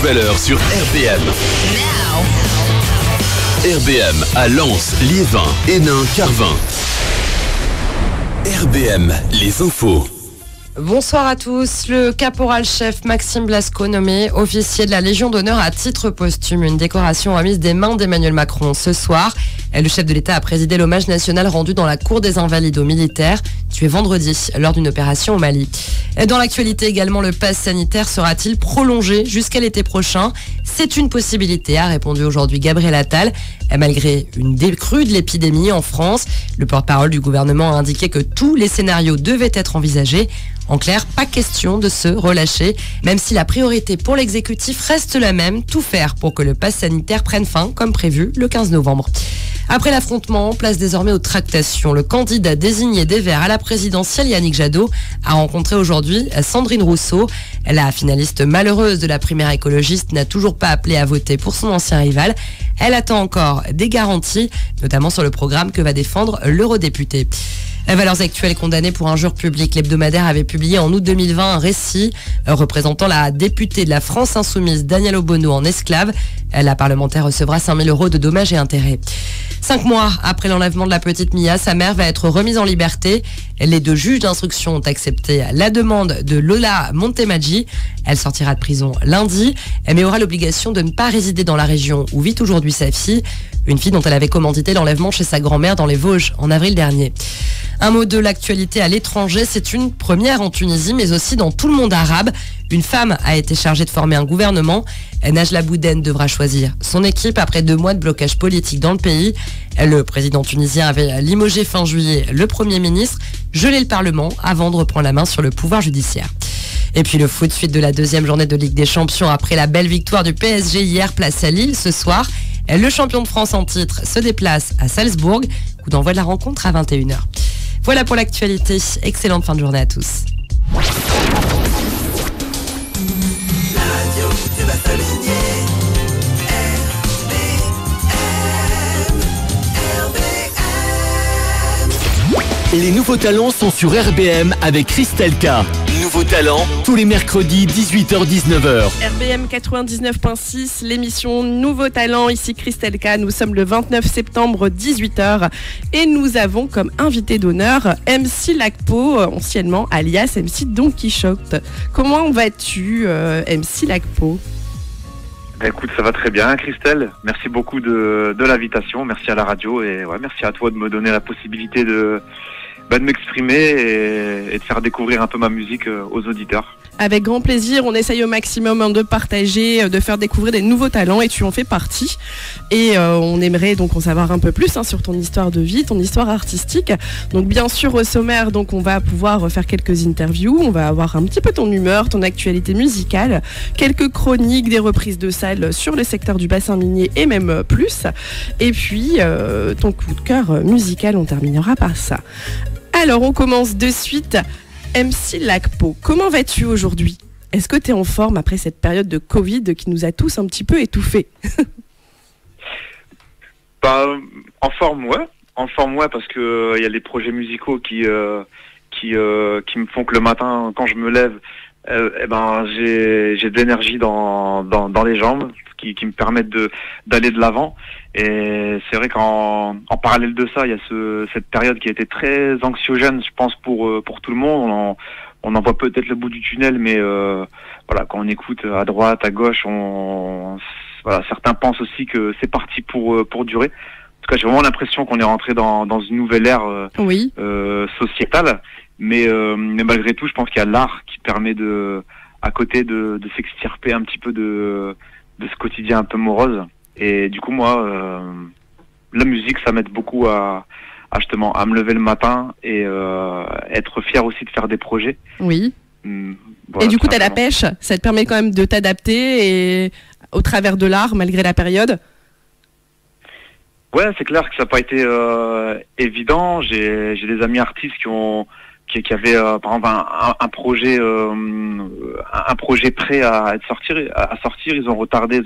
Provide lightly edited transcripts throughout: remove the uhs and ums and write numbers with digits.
nouvelle heure sur RBM. RBM à Lens, Liévin, Hénin, Carvin. RBM, les infos. Bonsoir à tous. Le caporal-chef Maxime Blasco nommé officier de la Légion d'honneur à titre posthume. Une décoration remise des mains d'Emmanuel Macron ce soir. Le chef de l'État a présidé l'hommage national rendu dans la cour des Invalides aux militaires, tués vendredi lors d'une opération au Mali. Dans l'actualité également, le pass sanitaire sera-t-il prolongé jusqu'à l'été prochain ? C'est une possibilité, a répondu aujourd'hui Gabriel Attal. Malgré une décrue de l'épidémie en France, le porte-parole du gouvernement a indiqué que tous les scénarios devaient être envisagés. En clair, pas question de se relâcher, même si la priorité pour l'exécutif reste la même, tout faire pour que le pass sanitaire prenne fin, comme prévu, le 15 novembre. Après l'affrontement, place désormais aux tractations. Le candidat désigné des Verts à la présidentielle, Yannick Jadot, a rencontré aujourd'hui Sandrine Rousseau. La finaliste malheureuse de la primaire écologiste n'a toujours pas appelé à voter pour son ancien rival. Elle attend encore des garanties, notamment sur le programme que va défendre l'eurodéputé. Valeurs actuelles condamnées pour injure publique. L'hebdomadaire avait publié en août 2020 un récit représentant la députée de la France Insoumise, Danielle Obono, en esclave. La parlementaire recevra 5 000 € de dommages et intérêts. 5 mois après l'enlèvement de la petite Mia, sa mère va être remise en liberté. Les 2 juges d'instruction ont accepté la demande de Lola Montemaggi. Elle sortira de prison lundi, mais aura l'obligation de ne pas résider dans la région où vit aujourd'hui sa fille. Une fille dont elle avait commandité l'enlèvement chez sa grand-mère dans les Vosges en avril dernier. Un mot de l'actualité à l'étranger, c'est une première en Tunisie, mais aussi dans tout le monde arabe. Une femme a été chargée de former un gouvernement. Najla Bouden devra choisir son équipe après 2 mois de blocage politique dans le pays. Le président tunisien avait limogé fin juillet le Premier ministre, gelé le Parlement avant de reprendre la main sur le pouvoir judiciaire. Et puis le foot, suite de la 2e journée de Ligue des Champions après la belle victoire du PSG hier, place à Lille ce soir. Le champion de France en titre se déplace à Salzbourg. Coup d'envoi de la rencontre à 21h. Voilà pour l'actualité. Excellente fin de journée à tous. Les nouveaux talents sont sur RBM avec Christelle K. Nouveaux talents, tous les mercredis 18h-19h. RBM 99.6, l'émission Nouveaux talents, ici Christelle K. Nous sommes le 29 septembre 18h et nous avons comme invité d'honneur MC Lacpo, anciennement alias MC Don Quichotte. Comment vas-tu, MC Lacpo ? Écoute, ça va très bien, Christelle. Merci beaucoup de l'invitation. Merci à la radio et merci à toi de me donner la possibilité de m'exprimer et de faire découvrir un peu ma musique aux auditeurs. Avec grand plaisir, on essaye au maximum de partager, de faire découvrir des nouveaux talents et tu en fais partie. Et on aimerait donc en savoir un peu plus sur ton histoire de vie, ton histoire artistique. Donc bien sûr au sommaire, donc on va pouvoir faire quelques interviews, on va avoir un petit peu ton humeur, ton actualité musicale, quelques chroniques, des reprises de salles sur le secteur du bassin minier et même plus. Et puis ton coup de cœur musical, on terminera par ça. Alors on commence de suite. MC Lacpo, comment vas-tu aujourd'hui ? Est-ce que tu es en forme après cette période de Covid qui nous a tous un petit peu étouffés ? En forme, ouais, parce que y a les projets musicaux qui me font que le matin, quand je me lève, j'ai de l'énergie dans les jambes qui me permettent d'aller de l'avant. Et c'est vrai qu'en parallèle de ça, il y a cette période qui a été très anxiogène, je pense, pour tout le monde. On en voit peut-être le bout du tunnel, mais quand on écoute à droite, à gauche, certains pensent aussi que c'est parti pour durer. En tout cas, j'ai vraiment l'impression qu'on est rentré dans une nouvelle ère sociétale. Mais malgré tout, je pense qu'il y a l'art qui permet à côté de s'extirper un petit peu de ce quotidien un peu morose. Et du coup, moi, la musique, ça m'aide beaucoup à me lever le matin et être fier aussi de faire des projets. Oui. Et du coup, tu as la pêche, ça te permet quand même de t'adapter et au travers de l'art, malgré la période. Ouais, c'est clair que ça n'a pas été évident. J'ai des amis artistes qui avaient par exemple un projet prêt à sortir. Ils ont retardé.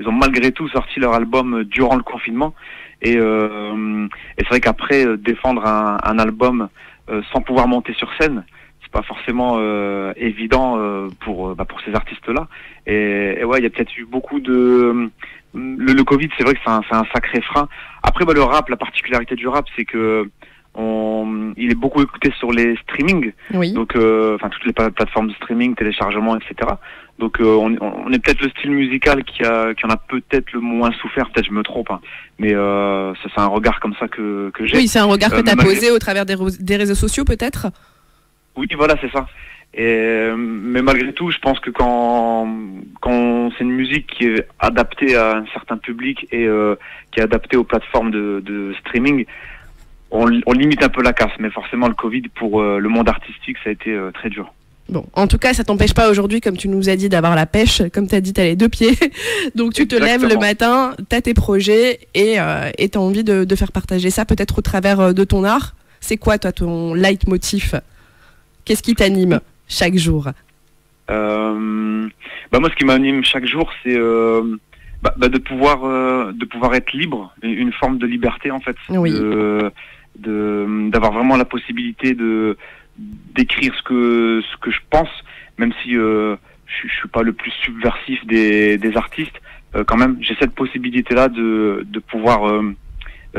Ils ont malgré tout sorti leur album durant le confinement. Et c'est vrai qu'après défendre un album sans pouvoir monter sur scène, pas forcément évident pour ces artistes-là. Et ouais, il y a peut-être eu beaucoup de le Covid, c'est vrai que c'est un sacré frein. Après, le rap, la particularité du rap, c'est que il est beaucoup écouté sur les streamings, Oui. donc toutes les plateformes de streaming, téléchargement, etc. Donc on est peut-être le style musical qui en a peut-être le moins souffert, peut-être je me trompe, hein. Mais ça, c'est un regard comme ça que j'ai. Oui, c'est un regard que tu as malgré- posé au travers des réseaux sociaux peut-être. Oui, voilà, c'est ça. Mais malgré tout, je pense que quand c'est une musique qui est adaptée à un certain public et qui est adaptée aux plateformes de streaming, on limite un peu la casse. Mais forcément, le Covid, pour le monde artistique, ça a été très dur. Bon, en tout cas, ça t'empêche pas aujourd'hui, comme tu nous as dit, d'avoir la pêche. Comme tu as dit, tu as les 2 pieds. Donc tu te lèves le matin, tu as tes projets et tu as envie de faire partager ça peut-être au travers de ton art. C'est quoi, toi, ton leitmotiv? Qu'est-ce qui t'anime chaque jour? Moi, ce qui m'anime chaque jour, c'est de pouvoir être libre, une forme de liberté, en fait. Oui. D'avoir vraiment la possibilité d'écrire ce que je pense, même si je suis pas le plus subversif des artistes. Quand même, j'ai cette possibilité-là de pouvoir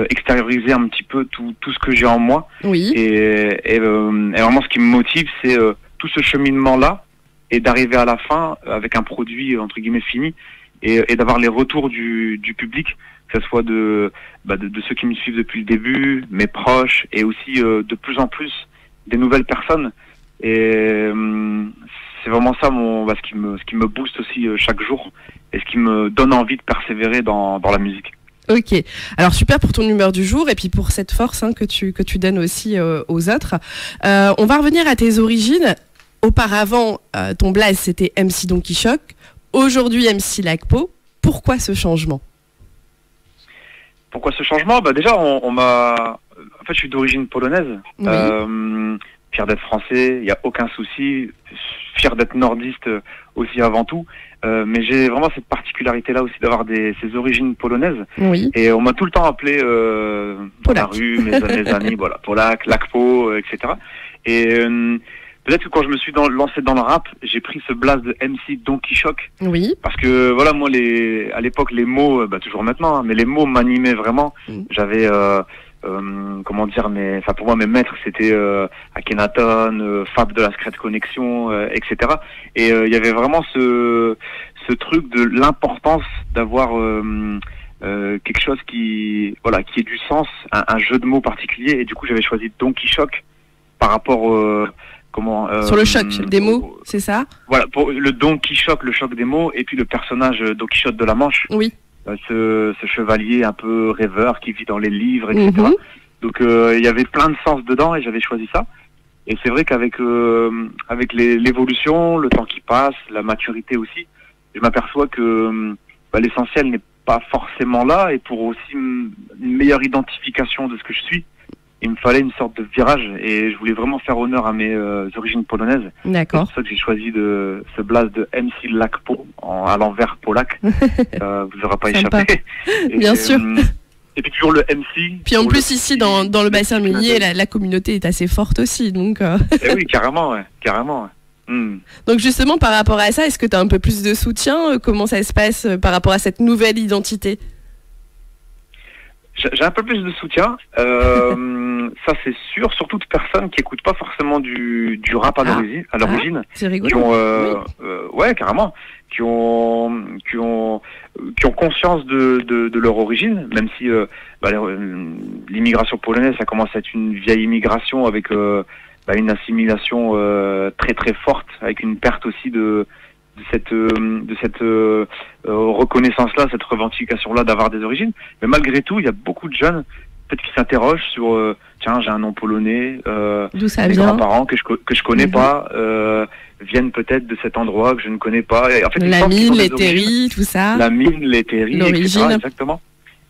extérioriser un petit peu tout ce que j'ai en moi. Oui. Et vraiment, ce qui me motive, c'est tout ce cheminement-là et d'arriver à la fin avec un produit entre guillemets fini et d'avoir les retours du public, que ce soit de ceux qui me suivent depuis le début, mes proches, et aussi de plus en plus des nouvelles personnes. Et c'est vraiment ça ce qui me booste aussi chaque jour et ce qui me donne envie de persévérer dans la musique. Ok, alors super pour ton humeur du jour et puis pour cette force que tu donnes aussi aux autres. On va revenir à tes origines. Auparavant, ton blaze c'était MC Donkey Shock. Aujourd'hui, MC Lacpo. Pourquoi ce changement? Pourquoi ce changement? Déjà, on m'a... En fait, je suis d'origine polonaise. Oui. Fier d'être français, il n'y a aucun souci. Fier d'être nordiste aussi avant tout. Mais j'ai vraiment cette particularité-là aussi d'avoir ces origines polonaises. Oui. Et on m'a tout le temps appelé dans la rue, mes amis, voilà, Polak, Lacpo, etc. Et peut-être que quand je me suis lancé dans le rap, j'ai pris ce blaze de MC Donkey Shock. Oui. Parce que voilà, moi, à l'époque, les mots, toujours maintenant, hein, mais les mots m'animaient vraiment. J'avais... pour moi mes maîtres c'était Akhenaton, Fab de la Secret Connection, etc. Et il y avait vraiment ce truc de l'importance d'avoir quelque chose qui ait du sens, un jeu de mots particulier. Et du coup j'avais choisi Donkey Shock par rapport sur le choc des mots, c'est ça? Voilà, pour le Donkey Shock, le choc des mots, et puis le personnage Don Quichotte de la Manche. Oui. Ce chevalier un peu rêveur qui vit dans les livres, etc. Donc il y avait plein de sens dedans et j'avais choisi ça. Et c'est vrai qu'avec l'évolution, le temps qui passe, la maturité aussi, je m'aperçois que l'essentiel n'est pas forcément là. Et pour aussi une meilleure identification de ce que je suis, il me fallait une sorte de virage. Et je voulais vraiment faire honneur à mes origines polonaises. D'accord. C'est pour ça que j'ai choisi ce blaze de MC Lacpo à l'envers Polak. Vous n'aurez pas échappé. Bien sûr. Et puis toujours le MC. Puis en plus ici dans le bassin minier, la communauté est assez forte aussi, donc. Eh oui, carrément, ouais, carrément. Ouais. Donc justement par rapport à ça, est-ce que tu as un peu plus de soutien? Comment ça se passe par rapport à cette nouvelle identité? J'ai un peu plus de soutien, ça c'est sûr, surtout de personnes qui écoutent pas forcément du rap à l'origine. C'est rigolo. Qui ont, ouais, carrément, qui ont conscience de leur origine, même si l'immigration polonaise, ça commence à être une vieille immigration avec une assimilation très très forte, avec une perte aussi de cette reconnaissance-là, cette revendication-là d'avoir des origines. Mais malgré tout, il y a beaucoup de jeunes peut-être qui s'interrogent sur tiens, j'ai un nom polonais, d'où ça mes vient? grands-parents que je connais pas viennent peut-être de cet endroit que je ne connais pas. Et en fait, la mine, les terris, tout ça. La mine, les terris, etc. Exactement.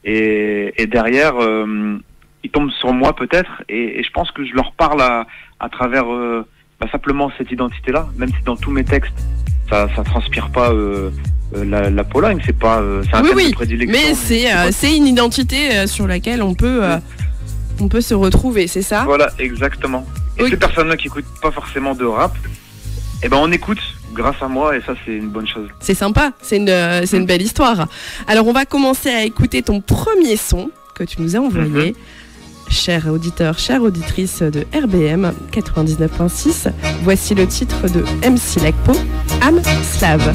Et derrière, ils tombent sur moi peut-être, et je pense que je leur parle à travers simplement cette identité-là, même si dans tous mes textes ça transpire pas la Pologne, c'est pas c'est un thème de prédilection. Mais c'est une identité sur laquelle on peut se retrouver, c'est ça? Voilà, exactement. Et ces personnes-là qui écoutent pas forcément de rap, eh ben on écoute grâce à moi et ça c'est une bonne chose. C'est sympa, c'est une belle histoire. Alors on va commencer à écouter ton premier son que tu nous as envoyé. Chers auditeurs, chères auditrices de RBM 99.6, voici le titre de MC Lagpo, Âme Slave.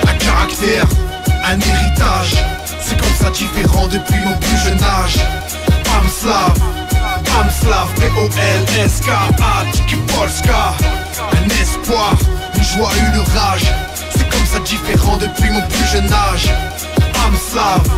Un caractère, un héritage, c'est comme ça différent depuis mon plus jeune âge. Âme slave, P-O-L-S-K-A, Tiki Polska. Un espoir, une joie, une rage, c'est comme ça différent depuis mon plus jeune âge. Âme slave,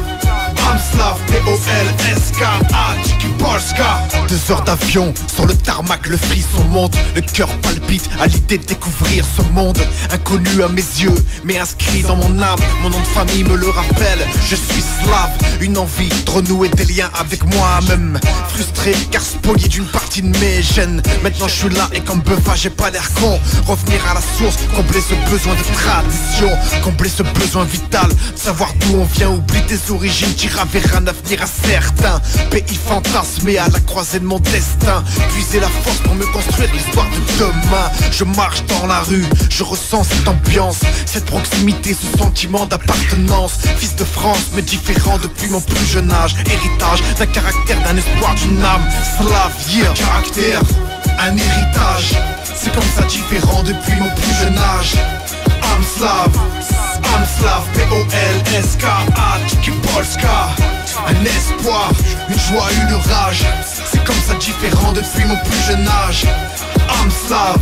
P-O-L-S-K-A, Tiki Polska. 2 heures d'avion, sur le tarmac le frisson monte. Le cœur palpite à l'idée de découvrir ce monde inconnu à mes yeux, mais inscrit dans mon âme. Mon nom de famille me le rappelle, je suis slave. Une envie de renouer des liens avec moi-même. Frustré car spolié d'une partie de mes gènes. Maintenant je suis là et comme Beuva j'ai pas l'air con. Revenir à la source, combler ce besoin de tradition, combler ce besoin vital, savoir d'où on vient, oublier tes origines, tira vers un avenir incertain. Pays fantasmé à la croisée de mon destin, puiser la force pour me construire l'histoire de demain. Je marche dans la rue, je ressens cette ambiance, cette proximité, ce sentiment d'appartenance. Fils de France mais différent depuis mon plus jeune âge. Héritage d'un caractère, d'un espoir, d'une âme slave, yeah. Un caractère, un héritage, c'est comme ça différent depuis mon plus jeune âge. Âme slave, P-O-L-S-K-A, Tiki Polska. Un espoir, une joie, une rage, c'est comme ça différent depuis mon plus jeune âge. Âme slave,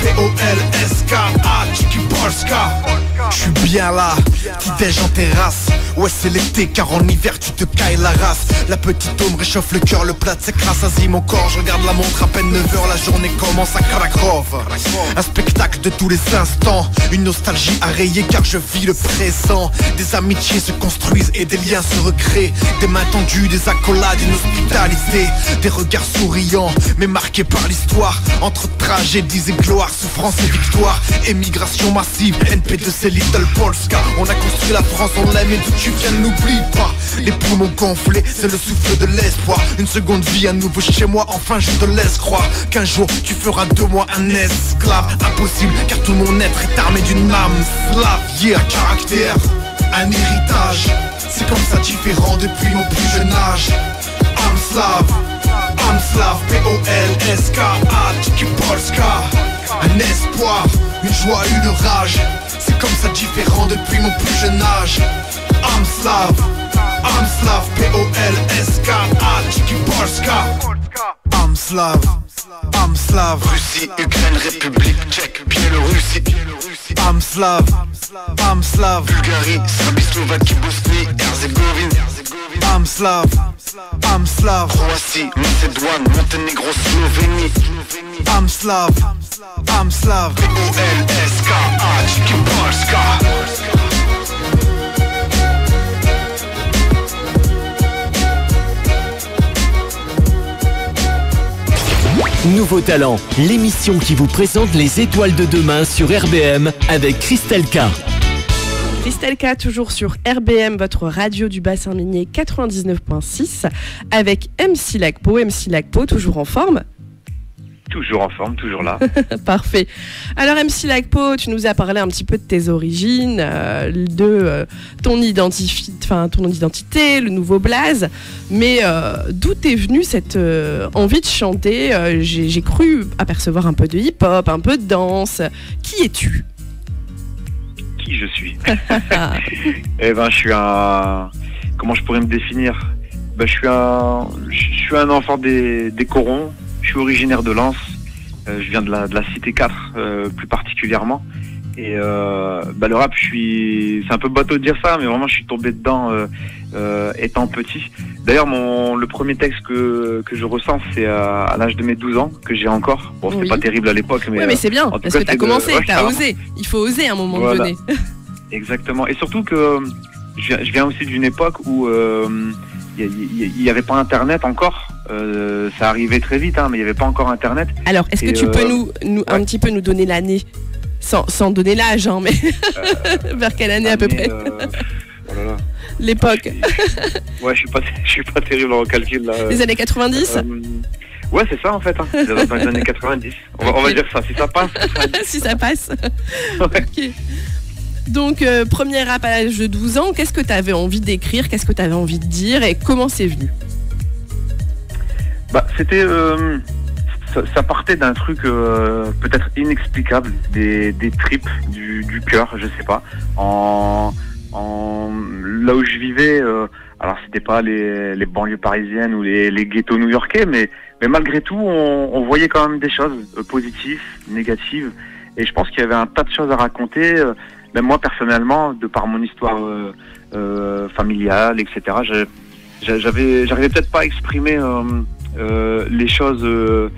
P-O-L-S-K-A, Tiki Polska. Je suis bien là, qui déj en terrasse. Ouais c'est l'été car en hiver tu te cailles la race. La petite ombre réchauffe le cœur, le plat de sec rassasie mon corps. Je regarde la montre à peine 9h, la journée commence à Karakrov. Un spectacle de tous les instants, une nostalgie à rayer car je vis le présent. Des amitiés se construisent et des liens se recréent. Des mains tendues, des accolades, une hospitalité. Des regards souriants mais marqués par l'histoire. Entre tragédies et gloire, souffrance et victoire. Émigration massive, NP2C Little Polska. On a construit la France, on l'aime et d'où tu viens n'oublie pas. Les poumons gonflés, c'est le souffle de l'espoir. Une seconde vie à nouveau chez moi, enfin je te laisse croire qu'un jour tu feras de moi un esclave. Impossible car tout mon être est armé d'une âme slave, yeah. Un caractère, un héritage, c'est comme ça différent depuis mon plus jeune âge. Âme slave, P-O-L-S-K-A, Tiki Polska. Un espoir, une joie, une rage, c'est comme ça différent depuis mon plus jeune âge. Âme slave, P-O-L-S-K-A, Tiki Polska. Âme slave, Russie, Ukraine, République Tchèque, Biélorussie. Âme slave, Bulgarie, Serbie, Slovaquie, Bosnie, Herzégovine. Âme slave, Croatie, Macédoine, Monténégro, Slovénie. Âme slave, P-O-L-S-K-A, Tiki Polska. Nouveau Talent, l'émission qui vous présente les étoiles de demain sur RBM avec Christelle K. Christelle K, toujours sur RBM, votre radio du bassin minier 99.6, avec MC Lagpo. MC Lagpo, toujours en forme? Toujours en forme, toujours là. Parfait. Alors MC Lagpo, tu nous as parlé un petit peu de tes origines, ton identité, le nouveau blaze. Mais d'où t'es venue cette envie de chanter? J'ai cru apercevoir un peu de hip-hop, un peu de danse. Qui es-tu? Qui je suis? Eh ben, je suis un... Comment je pourrais me définir? Ben, je suis un enfant des Corons. Je suis originaire de Lens, je viens de la Cité 4 plus particulièrement. Et le rap, c'est un peu bateau de dire ça, mais vraiment je suis tombé dedans étant petit. D'ailleurs le premier texte que je ressens, c'est à l'âge de mes 12 ans, que j'ai encore. Bon, c'était pas terrible à l'époque, mais... Oui, mais c'est bien, parce que t'as commencé, t'as osé. Il faut oser à un moment donné. Exactement, et surtout que je viens aussi d'une époque où il n'y avait pas Internet encore. Ça arrivait très vite, mais il n'y avait pas encore Internet. Alors, est-ce que tu peux un petit peu nous donner l'année, sans donner l'âge, mais vers quelle année à peu près? Oh là là. L'époque. Ouais, je suis pas terrible en calcul là. Les années 90 Ouais, c'est ça en fait. Hein. Dans les années 90. On va dire ça, si ça passe. Si ça passe. Ouais. Ok. Donc, premier rap à l'âge de 12 ans, qu'est-ce que tu avais envie d'écrire? Qu'est-ce que tu avais envie de dire? Et comment c'est venu? Bah, c'était... ça partait d'un truc peut-être inexplicable, des tripes du cœur, je sais pas. Là où je vivais, alors c'était pas les banlieues parisiennes ou les ghettos new-yorkais, mais malgré tout, on voyait quand même des choses positives, négatives. Et je pense qu'il y avait un tas de choses à raconter. Même moi, personnellement, de par mon histoire familiale, etc., j'arrivais peut-être pas à exprimer les choses de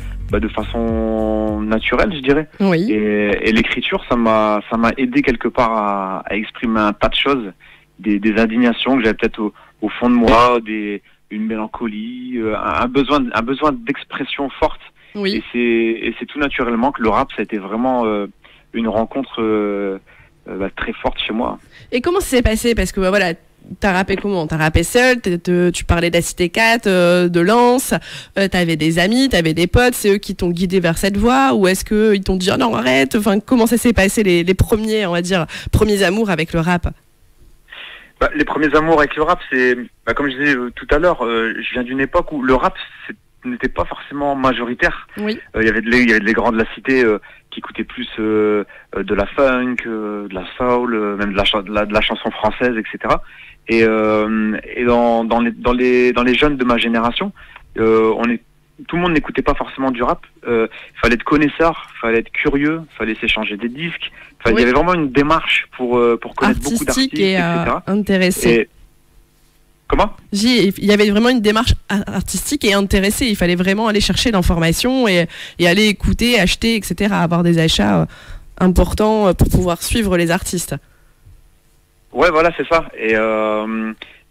façon naturelle, je dirais. Oui. Et l'écriture, ça m'a aidé quelque part à exprimer un tas de choses, des indignations que j'avais peut-être au fond de moi, une mélancolie, un besoin d'expression forte. Oui. Et c'est tout naturellement que le rap, ça a été vraiment une rencontre très forte chez moi. Et comment ça s'est passé? Parce que voilà, t'as rappé comment? T'as rappé seul, tu parlais d'Acité 4, de Lens, t'avais des amis, t'avais des potes, c'est eux qui t'ont guidé vers cette voie, ou est-ce qu'ils t'ont dit oh non arrête? Enfin, comment ça s'est passé les premiers, on va dire, premiers amours avec le rap? Les premiers amours avec le rap, c'est comme je disais tout à l'heure, je viens d'une époque où le rap n'était pas forcément majoritaire. Oui. Il y avait les grands de la cité qui écoutaient plus de la funk, de la soul, même de la chanson française, etc. Et dans les jeunes de ma génération, tout le monde n'écoutait pas forcément du rap. Il fallait être connaisseur, fallait être curieux, fallait s'échanger des disques. Oui. Il y avait vraiment une démarche pour connaître beaucoup d'artistes, et etc. Intéressé. Et... Comment ? Il y avait vraiment une démarche artistique et intéressée. Il fallait vraiment aller chercher l'information et aller écouter, acheter, etc. Avoir des achats importants pour pouvoir suivre les artistes. Ouais, voilà, c'est ça. Et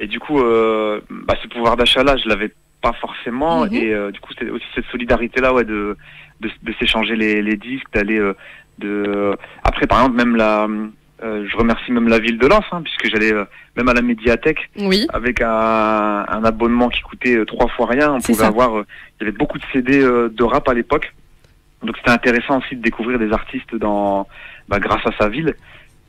du coup, ce pouvoir d'achat-là, je l'avais pas forcément. Mm-hmm. Et du coup, c'était aussi cette solidarité-là, ouais, de s'échanger les disques, d'aller Après, par exemple, même je remercie même la ville de Lens, puisque j'allais même à la médiathèque, oui, avec un abonnement qui coûtait 3 fois rien. On pouvait avoir, il y avait beaucoup de CD de rap à l'époque, donc c'était intéressant aussi de découvrir des artistes grâce à sa ville.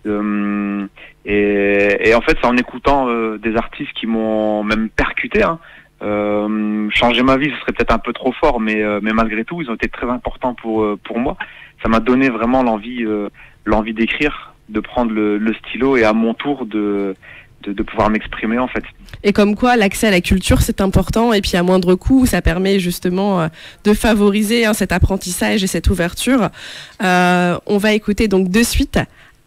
Et en fait, c'est en écoutant des artistes qui m'ont même percuté. Changer ma vie, ce serait peut-être un peu trop fort, mais malgré tout, ils ont été très importants pour moi. Ça m'a donné vraiment l'envie d'écrire, de prendre le stylo et à mon tour de pouvoir m'exprimer en fait. Et comme quoi l'accès à la culture c'est important et puis à moindre coût ça permet justement de favoriser cet apprentissage et cette ouverture. On va écouter donc de suite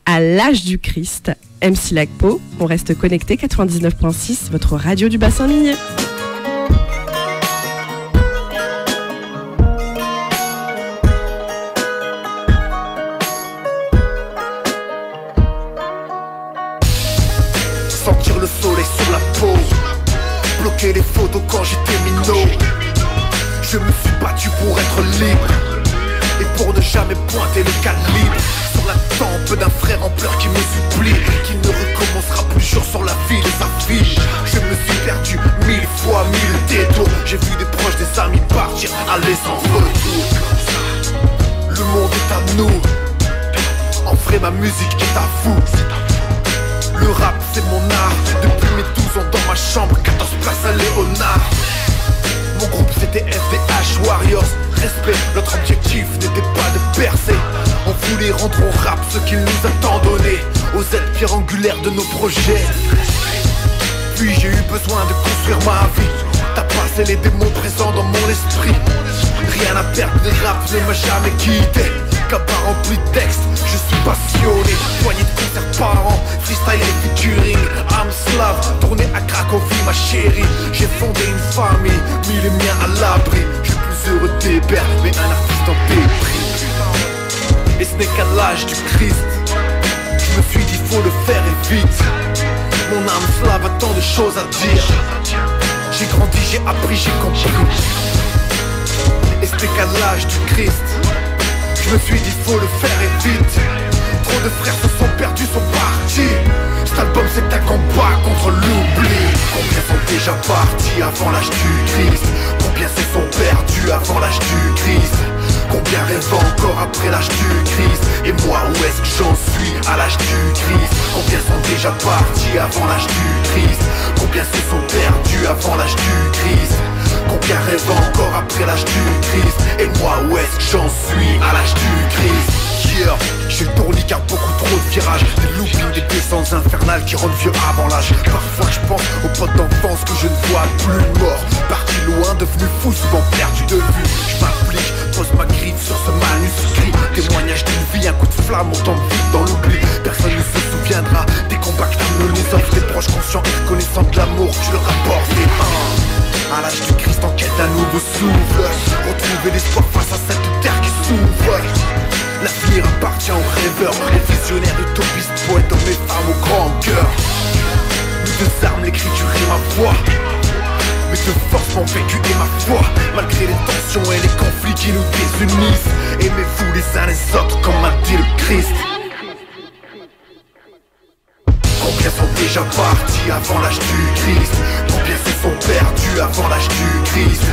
À l'âge du Christ, MC Lagpo. On reste connecté 99.6, votre radio du bassin minier. Sentir le soleil sur la peau, bloquer les photos quand j'étais minot. Je me suis battu pour être libre et pour ne jamais pointer le calibre sur la tempe d'un frère en pleurs qui me supplie, qui ne recommencera plus jour sur la vie de sa fille. Je me suis perdu 1000 fois, 1000 détours. J'ai vu des proches, des amis partir, aller sans retour. Le monde est à nous, en vrai ma musique est à vous. Le rap c'est mon art, depuis mes 12 ans dans ma chambre, 14 places à Léonard. Mon groupe c'était FDH Warriors, respect, notre objectif n'était pas de percer. On voulait rendre au rap ce qu'il nous a tant donné, aux aides pierres angulaires de nos projets. Puis j'ai eu besoin de construire ma vie, t'as passé les démons présents dans mon esprit. Rien à perdre, le rap ne m'a jamais quitté. Cabas rempli de textes, je suis passionné. Poignée de concerts par an, freestyle et featuring. I'm slave, tourné à Cracovie ma chérie. J'ai fondé une famille, mis les miens à l'abri. Je suis plus heureux des pères, mais un artiste en dépris. Et ce n'est qu'à l'âge du Christ, je me suis dit faut le faire et vite. Mon âme slave a tant de choses à dire. J'ai grandi, j'ai appris, j'ai compris. Et ce n'est qu'à l'âge du Christ, je me suis dit faut le faire et vite. Trop de frères se sont perdus, sont partis. Cet album c'est un combat contre déjà partis avant l'âge du Christ? Combien se sont perdus avant l'âge du Christ? Combien rêvent encore après l'âge du Christ? Et moi, où est-ce que j'en suis à l'âge du Christ? Combien sont déjà partis avant l'âge du Christ? Combien se sont perdus avant l'âge du Christ? Combien rêvent encore après l'âge du Christ? Et moi, où est-ce que j'en suis à l'âge du Christ? Yeah, j'ai le tourniquet, beaucoup trop de virages, des loopings, des descentes infernales qui rendent vieux avant l'âge. Parfois je pense aux potes d'enfance que je ne vois plus, morts, partis loin, devenus fous, souvent perdus de vue. Je m'applique, pose ma griffe sur ce manuscrit, témoignage d'une vie, un coup de flamme, on tombe vite dans l'oubli. Personne ne se souviendra des combats que tu nous les offres, des proches conscients et reconnaissants de l'amour, tu leur apportes des à l'âge du Christ en quête d'un nouveau souffle, retrouver l'espoir face à cette terre qui s'ouvre. L'avenir appartient aux rêveurs, aux visionnaires, utopistes, poètes, hommes et femmes au grand cœur. Nous deux armes, l'écriture et ma voix, mes deux forces, mon vécu et ma foi. Malgré les tensions et les conflits qui nous désunissent, aimez-vous les uns les autres comme a dit le Christ. Combien sont déjà partis avant l'âge du Christ? Combien se sont perdus avant l'âge du Christ?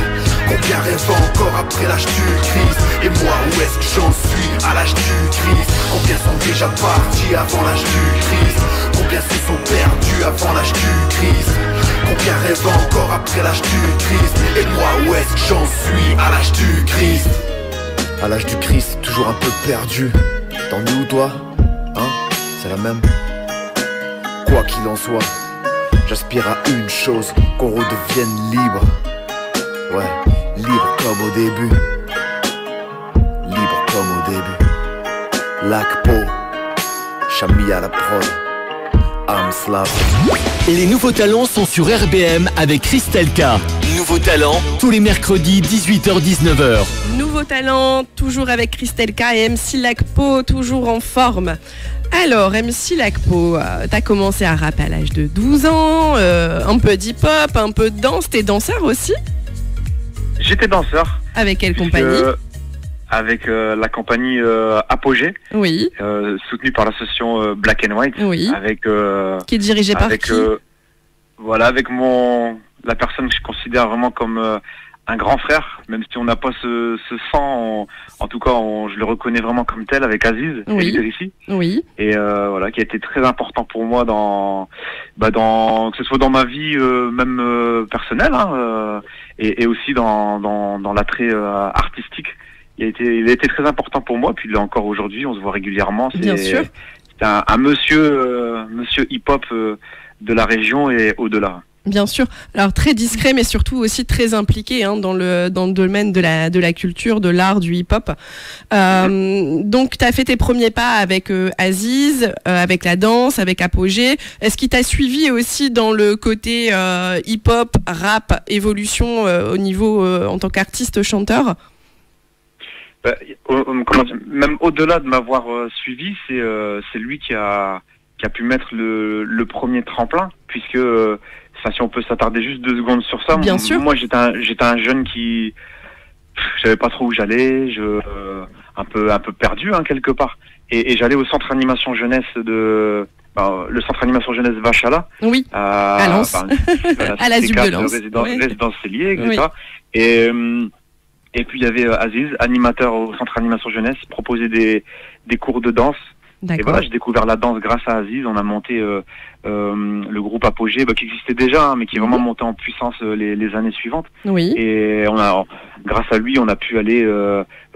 Combien rêvent encore après l'âge du Christ? Et moi, où est-ce que j'en suis à l'âge du Christ? Combien sont déjà partis avant l'âge du Christ? Combien se sont perdus avant l'âge du Christ? Combien rêvent encore après l'âge du Christ? Et moi, où est-ce que j'en suis à l'âge du Christ? À l'âge du Christ, toujours un peu perdu. T'en es où toi? Hein? C'est la même. Quoi qu'il en soit, j'aspire à une chose, qu'on redevienne libre. Ouais, libre comme au début. Libre comme au début. Lac Po, Chami à la prod, Amslav. Les nouveaux talents sont sur RBM avec Christelle K. Nouveaux talents, tous les mercredis 18h-19h. Nouveau talent, toujours avec Christelle K et MC Lacpo, toujours en forme. Alors, MC Lacpo, t'as commencé à rapper à l'âge de 12 ans, un peu d'hip-hop, un peu de danse, t'es danseur aussi? J'étais danseur. Avec quelle compagnie? Avec la compagnie Apogée, oui. Soutenue par l'association Black and White, oui. Avec, qui est dirigée par qui? Voilà, avec la personne que je considère vraiment comme un grand frère, même si on n'a pas ce sang, en tout cas je le reconnais vraiment comme tel, avec Aziz, oui. ici. Oui. Et voilà, qui a été très important pour moi que ce soit dans ma vie même personnelle, hein, et aussi dans l'attrait artistique. Il a été très important pour moi, puis il l'est encore aujourd'hui, on se voit régulièrement. Bien sûr. C'est un monsieur hip-hop de la région et au-delà. Bien sûr. Alors très discret, mais surtout aussi très impliqué dans le domaine de la culture, de l'art, du hip-hop. Donc tu as fait tes premiers pas avec Aziz, avec la danse, avec Apogée. Est-ce qu'il t'a suivi aussi dans le côté hip-hop, rap, évolution au niveau en tant qu'artiste chanteur? Même au-delà de m'avoir suivi, c'est lui qui a pu mettre le premier tremplin, puisque si on peut s'attarder juste 2 secondes sur ça. Bien sûr. Moi j'étais un jeune qui je savais pas trop où j'allais, un peu perdu quelque part, et j'allais au centre animation jeunesse le centre animation jeunesse Vachala. Oui. À Lens. Voilà, à la ZUB de Lens. Résidence Cellier, etc. Oui. Et puis il y avait Aziz, animateur au centre animation jeunesse, proposait des cours de danse. D'accord. Et voilà, j'ai découvert la danse grâce à Aziz. On a monté le groupe Apogée, qui existait déjà, mais qui est vraiment monté en puissance les années suivantes. Oui. Et grâce à lui, on a pu aller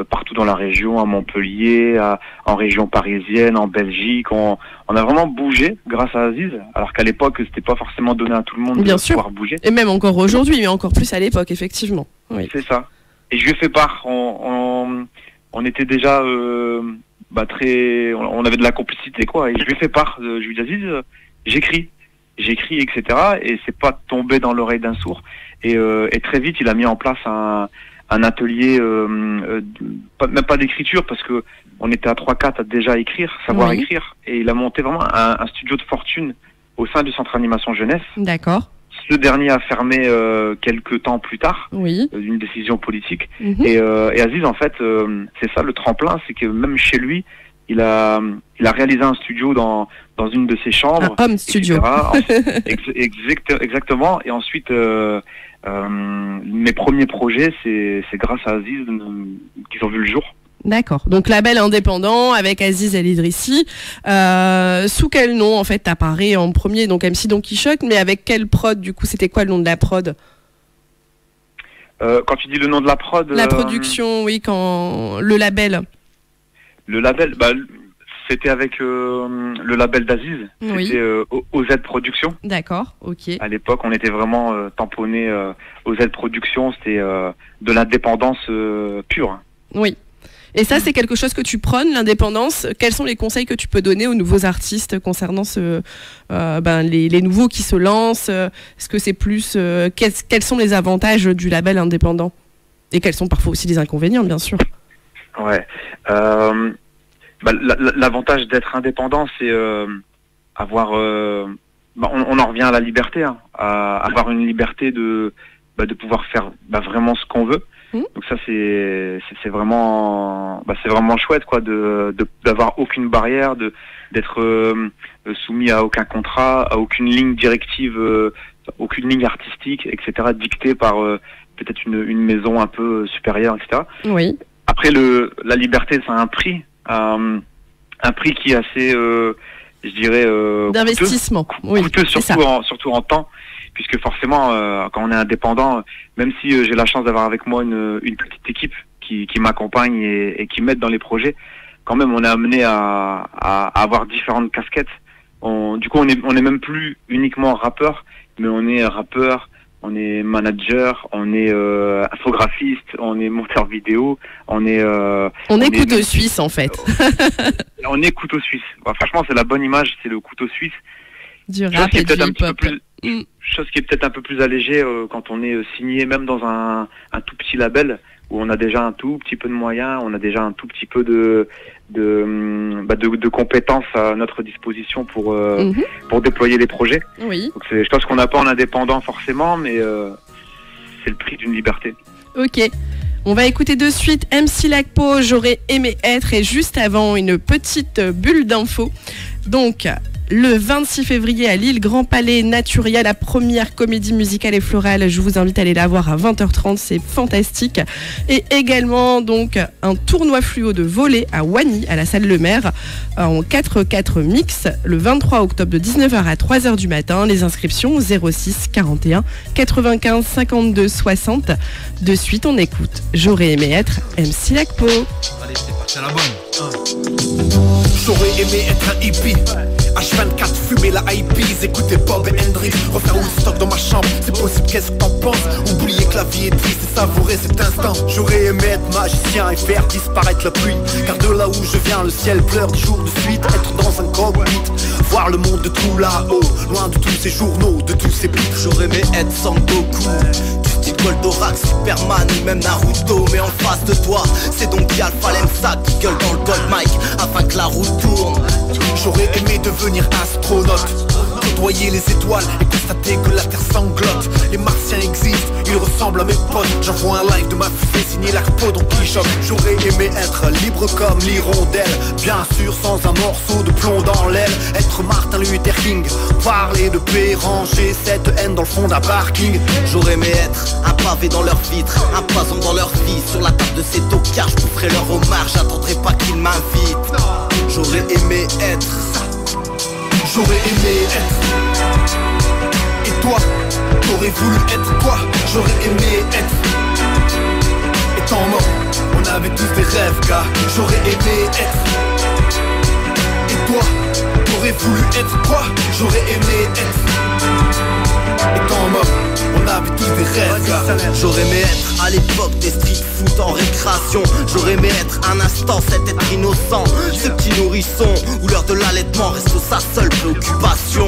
partout dans la région, à Montpellier, en région parisienne, en Belgique. On a vraiment bougé grâce à Aziz, alors qu'à l'époque, c'était pas forcément donné à tout le monde Bien de sûr. pouvoir bouger. Et même encore aujourd'hui, mais encore plus à l'époque, effectivement. Oui. C'est ça. Et je lui ai fait part. On était déjà on avait de la complicité, quoi. Et je lui ai fait part. Je lui ai dit, Aziz, j'écris, etc. Et c'est pas tombé dans l'oreille d'un sourd. Et très vite, il a mis en place un atelier, même pas d'écriture, parce que on était à 3-4 à déjà savoir écrire. Et il a monté vraiment un studio de fortune au sein du centre animation jeunesse. D'accord. Ce dernier a fermé quelques temps plus tard, oui. D'une décision politique. Mm-hmm. Et Aziz, en fait, c'est ça le tremplin, c'est que même chez lui, il a réalisé un studio dans une de ses chambres. Un home studio. Exactement. Et ensuite, mes premiers projets, c'est grâce à Aziz qu'ils ont vu le jour. D'accord. Donc label indépendant avec Aziz El Idrissi. Sous quel nom en fait t'apparais en premier? Donc MC Don Quichotte, mais avec quelle prod du coup? C'était quoi le nom de la prod? Quand tu dis le nom de la prod, la production, oui, quand le label. Le label, c'était avec le label d'Aziz. Oui. C'était OZ Production. D'accord. Ok. À l'époque, on était vraiment tamponné OZ Production. C'était de l'indépendance pure. Oui. Et ça, c'est quelque chose que tu prônes, l'indépendance. Quels sont les conseils que tu peux donner aux nouveaux artistes concernant les nouveaux qui se lancent? Est-ce que c'est plus quels sont les avantages du label indépendant? Et quels sont parfois aussi les inconvénients, bien sûr? Ouais. L'avantage d'être indépendant, c'est avoir... on en revient à la liberté, hein, à avoir une liberté de pouvoir faire vraiment ce qu'on veut. Donc ça c'est vraiment chouette quoi, d'avoir aucune barrière, d'être soumis à aucun contrat, à aucune ligne directive, aucune ligne artistique, etc. dictée par peut-être une maison un peu supérieure, etc. Oui. Après la liberté, ça a un prix qui est assez je dirais d'investissement, coûteux surtout en temps. Puisque forcément, quand on est indépendant, même si j'ai la chance d'avoir avec moi une petite équipe qui m'accompagne et qui m'aide dans les projets, quand même, on est amené à avoir différentes casquettes. Du coup, on est même plus uniquement rappeur, mais on est rappeur, on est manager, on est infographiste, on est monteur vidéo, on est couteau suisse en fait. On est couteau suisse. Franchement, c'est la bonne image, c'est le couteau suisse. Du rap et du hip-hop. Chose qui est peut-être un peu plus allégée quand on est signé même dans un tout petit label où on a déjà un tout petit peu de moyens, on a déjà un tout petit peu de compétences à notre disposition pour déployer les projets. Oui. Donc je pense qu'on n'a pas en indépendant forcément, mais c'est le prix d'une liberté. Ok. On va écouter de suite MC Lacpo, J'aurais aimé être, et juste avant une petite bulle d'infos. Donc le 26 février à Lille, Grand Palais Naturia, la première comédie musicale et florale. Je vous invite à aller la voir à 20h30, c'est fantastique. Et également donc un tournoi fluo de volley à Wany, à la salle Le Maire, en 4-4 mix, le 23 octobre de 19h à 3h du matin. Les inscriptions 06 41 95 52 60. De suite, on écoute J'aurais aimé être MC Lacpo. Allez, c'est parti à la bonne. J'aurais aimé être un hippie. H24, fumer la IPs, écouter Bob et Hendrix, refaire Woodstock dans ma chambre, c'est possible, qu'est-ce que t'en penses? Oublier que la vie est triste et savourer cet instant. J'aurais aimé être magicien et faire disparaître la pluie, car de là où je viens, le ciel pleure 10 jours de suite. Être dans un cockpit, voir le monde de tout là-haut, loin de tous ces journaux, de tous ces beats. J'aurais aimé être Sangoku, du style Goldorak, Superman ou même Naruto. Mais en face de toi, c'est donc Alpha Lemsa qui gueule dans le Gold Mike afin que la roue tourne. J'aurais aimé devenir astronaute, côtoyer les étoiles et constater que la Terre sanglote. Les Martiens existent, ils ressemblent à mes potes. J'envoie un live de ma fusée signé Lacpo Don Quichotte. J'aurais aimé être libre comme l'hirondelle, bien sûr sans un morceau de plomb dans l'aile. Être Martin Luther King, parler de paix, ranger cette haine dans le fond d'un parking. J'aurais aimé être un pavé dans leur vitre, un poison dans leur vie. Sur la table de ces tocards, je ferai leur hommage, j'attendrai pas qu'ils m'invitent. J'aurais aimé être, j'aurais aimé être. Et toi, t'aurais voulu être quoi? J'aurais aimé être. Étant mort, on avait tous des rêves, gars. J'aurais aimé être. Et toi, t'aurais voulu être quoi? J'aurais aimé être. Étant mort, on avait tous des rêves, gars. J'aurais aimé être à l'époque des street foot en récréation. J'aurais aimé être un instant cet être innocent, ce petit nourrisson où l'heure de l'allaitement reste sa seule préoccupation.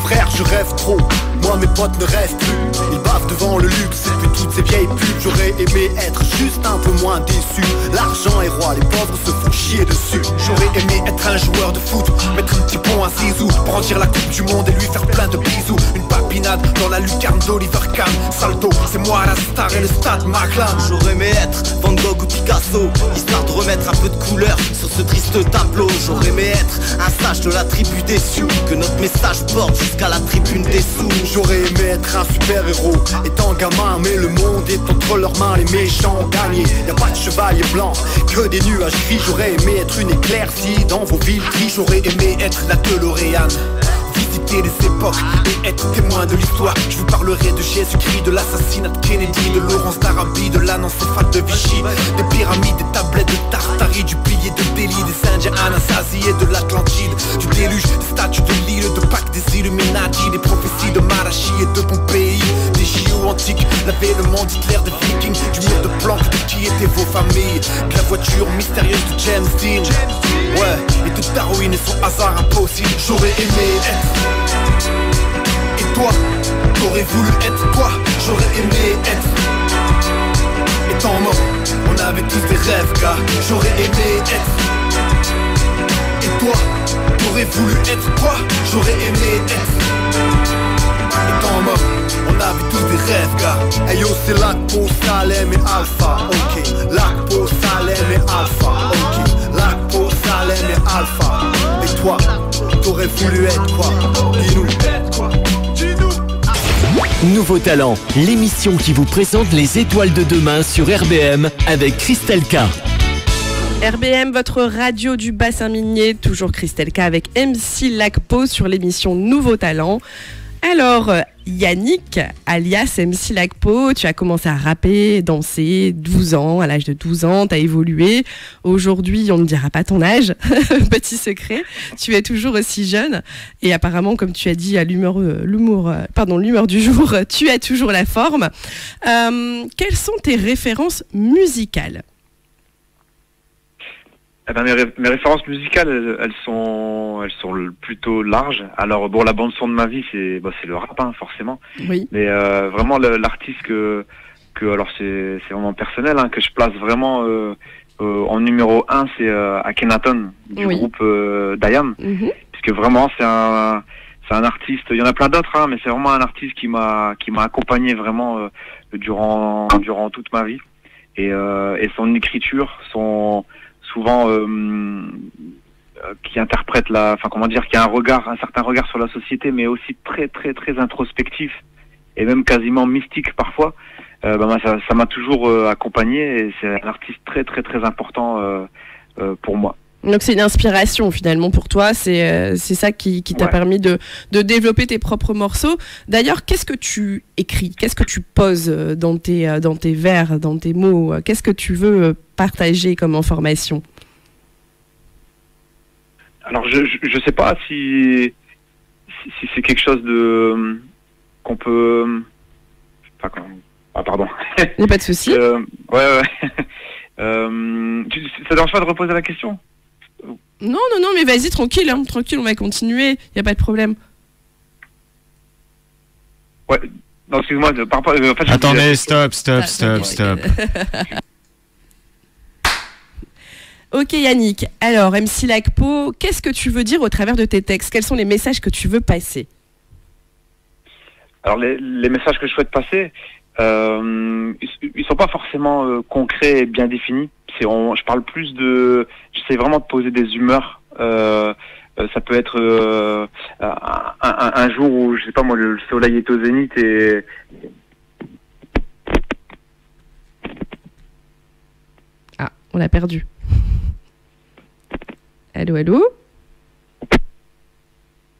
Frère, je rêve trop, Moi mes potes ne restent plus, ils bavent devant le luxe. Et puis toutes ces vieilles pubs, j'aurais aimé être juste un peu moins déçu. L'argent est roi, les pauvres se font chier dessus. J'aurais aimé être un joueur de foot, mettre un petit pont à Zizou, brandir la coupe du monde et lui faire plein de bisous. Une papinade dans la lucarne d'Oliver Kahn. Salto, c'est moi la star et le stade m'acclame. J'aurais aimé être Van Gogh ou Picasso, histoire de remettre un peu de couleur sur ce triste tableau. J'aurais aimé être un sage de la tribu déçue, que notre message porte jusqu'à la tribune des sous. J'aurais aimé être un super héros, étant gamin, mais le monde est entre leurs mains, les méchants ont gagné. Y'a pas de chevalier blanc, que des nuages gris. J'aurais aimé être une éclaircie dans vos villes gris. J'aurais aimé être la DeLorean, visiter les époques et être témoin de l'histoire. Je vous parlerai de Jésus-Christ, de l'assassinat de Kennedy, de Laurence d'Arabie, de l'anencéphale de Vichy, des pyramides, des tablettes de Tartarie, du pilier de Delhi, des Indiens Anasazi et de l'Atlantide, du déluge, des statues de l'île de Pâques, des Illuminati, des prophéties de Malachi et de Pompéi, des JO antiques, l'avènement d'Hitler, des Vikings, du mur de planque, de qui étaient vos familles, de la voiture mystérieuse de James Dean, ouais, et de Darwin et son hasard impossible. J'aurais aimé être. Et toi, t'aurais voulu être quoi? J'aurais aimé être. Étant mort, on avait tous des rêves, gars. J'aurais aimé être. Et toi, t'aurais voulu être quoi? J'aurais aimé être. Étant mort, on avait tous des rêves, gars. Hey yo, c'est Lacpo, Salem et Alpha, ok. Lacpo, Salem et Alpha, ok. Lacpo, Salem et Alpha. Et toi, t'aurais voulu être quoi? Dis-nous. Nouveau Talent, l'émission qui vous présente les étoiles de demain sur RBM avec Christelle K. RBM, votre radio du bassin minier, toujours Christelle K avec MC Lacpo sur l'émission Nouveau Talent. Alors, Yannick, alias MC Lacpo, tu as commencé à rapper, danser, 12 ans, à l'âge de 12 ans, tu as évolué. Aujourd'hui, on ne dira pas ton âge, petit secret, tu es toujours aussi jeune. Et apparemment, comme tu as dit à l'humeur du jour, tu as toujours la forme. Quelles sont tes références musicales ? Eh ben, mes références musicales, elles sont plutôt larges. Alors bon, la bande son de ma vie, c'est le rap, hein, forcément. Oui. Mais vraiment l'artiste que alors c'est vraiment personnel, hein, que je place vraiment en numéro 1, c'est Akhenaton du groupe Dayam, puisque vraiment c'est un artiste. Il y en a plein d'autres, hein, mais c'est vraiment un artiste qui m'a accompagné vraiment durant toute ma vie, et son écriture, souvent qui interprète qui a un certain regard sur la société, mais aussi très très très introspectif et même quasiment mystique parfois. Ça m'a toujours accompagné, et c'est un artiste très très très important pour moi. Donc c'est une inspiration finalement pour toi, c'est ça qui t'a permis de développer tes propres morceaux. D'ailleurs, qu'est-ce que tu écris? Qu'est-ce que tu poses dans tes vers, dans tes mots? Qu'est-ce que tu veux partager comme information? Alors je sais pas si c'est quelque chose de qu'on peut... Ah pardon. Il n'y a pas de souci. Ouais. Ça dérange pas de reposer la question? Non, mais vas-y, tranquille, on va continuer, il n'y a pas de problème. Ouais, non, excuse-moi, en fait, attendez, stop. Ok Yannick, alors MC Lacpo, qu'est-ce que tu veux dire au travers de tes textes? Quels sont les messages que tu veux passer? Alors les messages que je souhaite passer, ils sont pas forcément concrets et bien définis. Je parle plus j'essaie vraiment de poser des humeurs. Ça peut être un jour où, je sais pas moi, le soleil est au zénith et... Ah, on l'a perdu. Allô?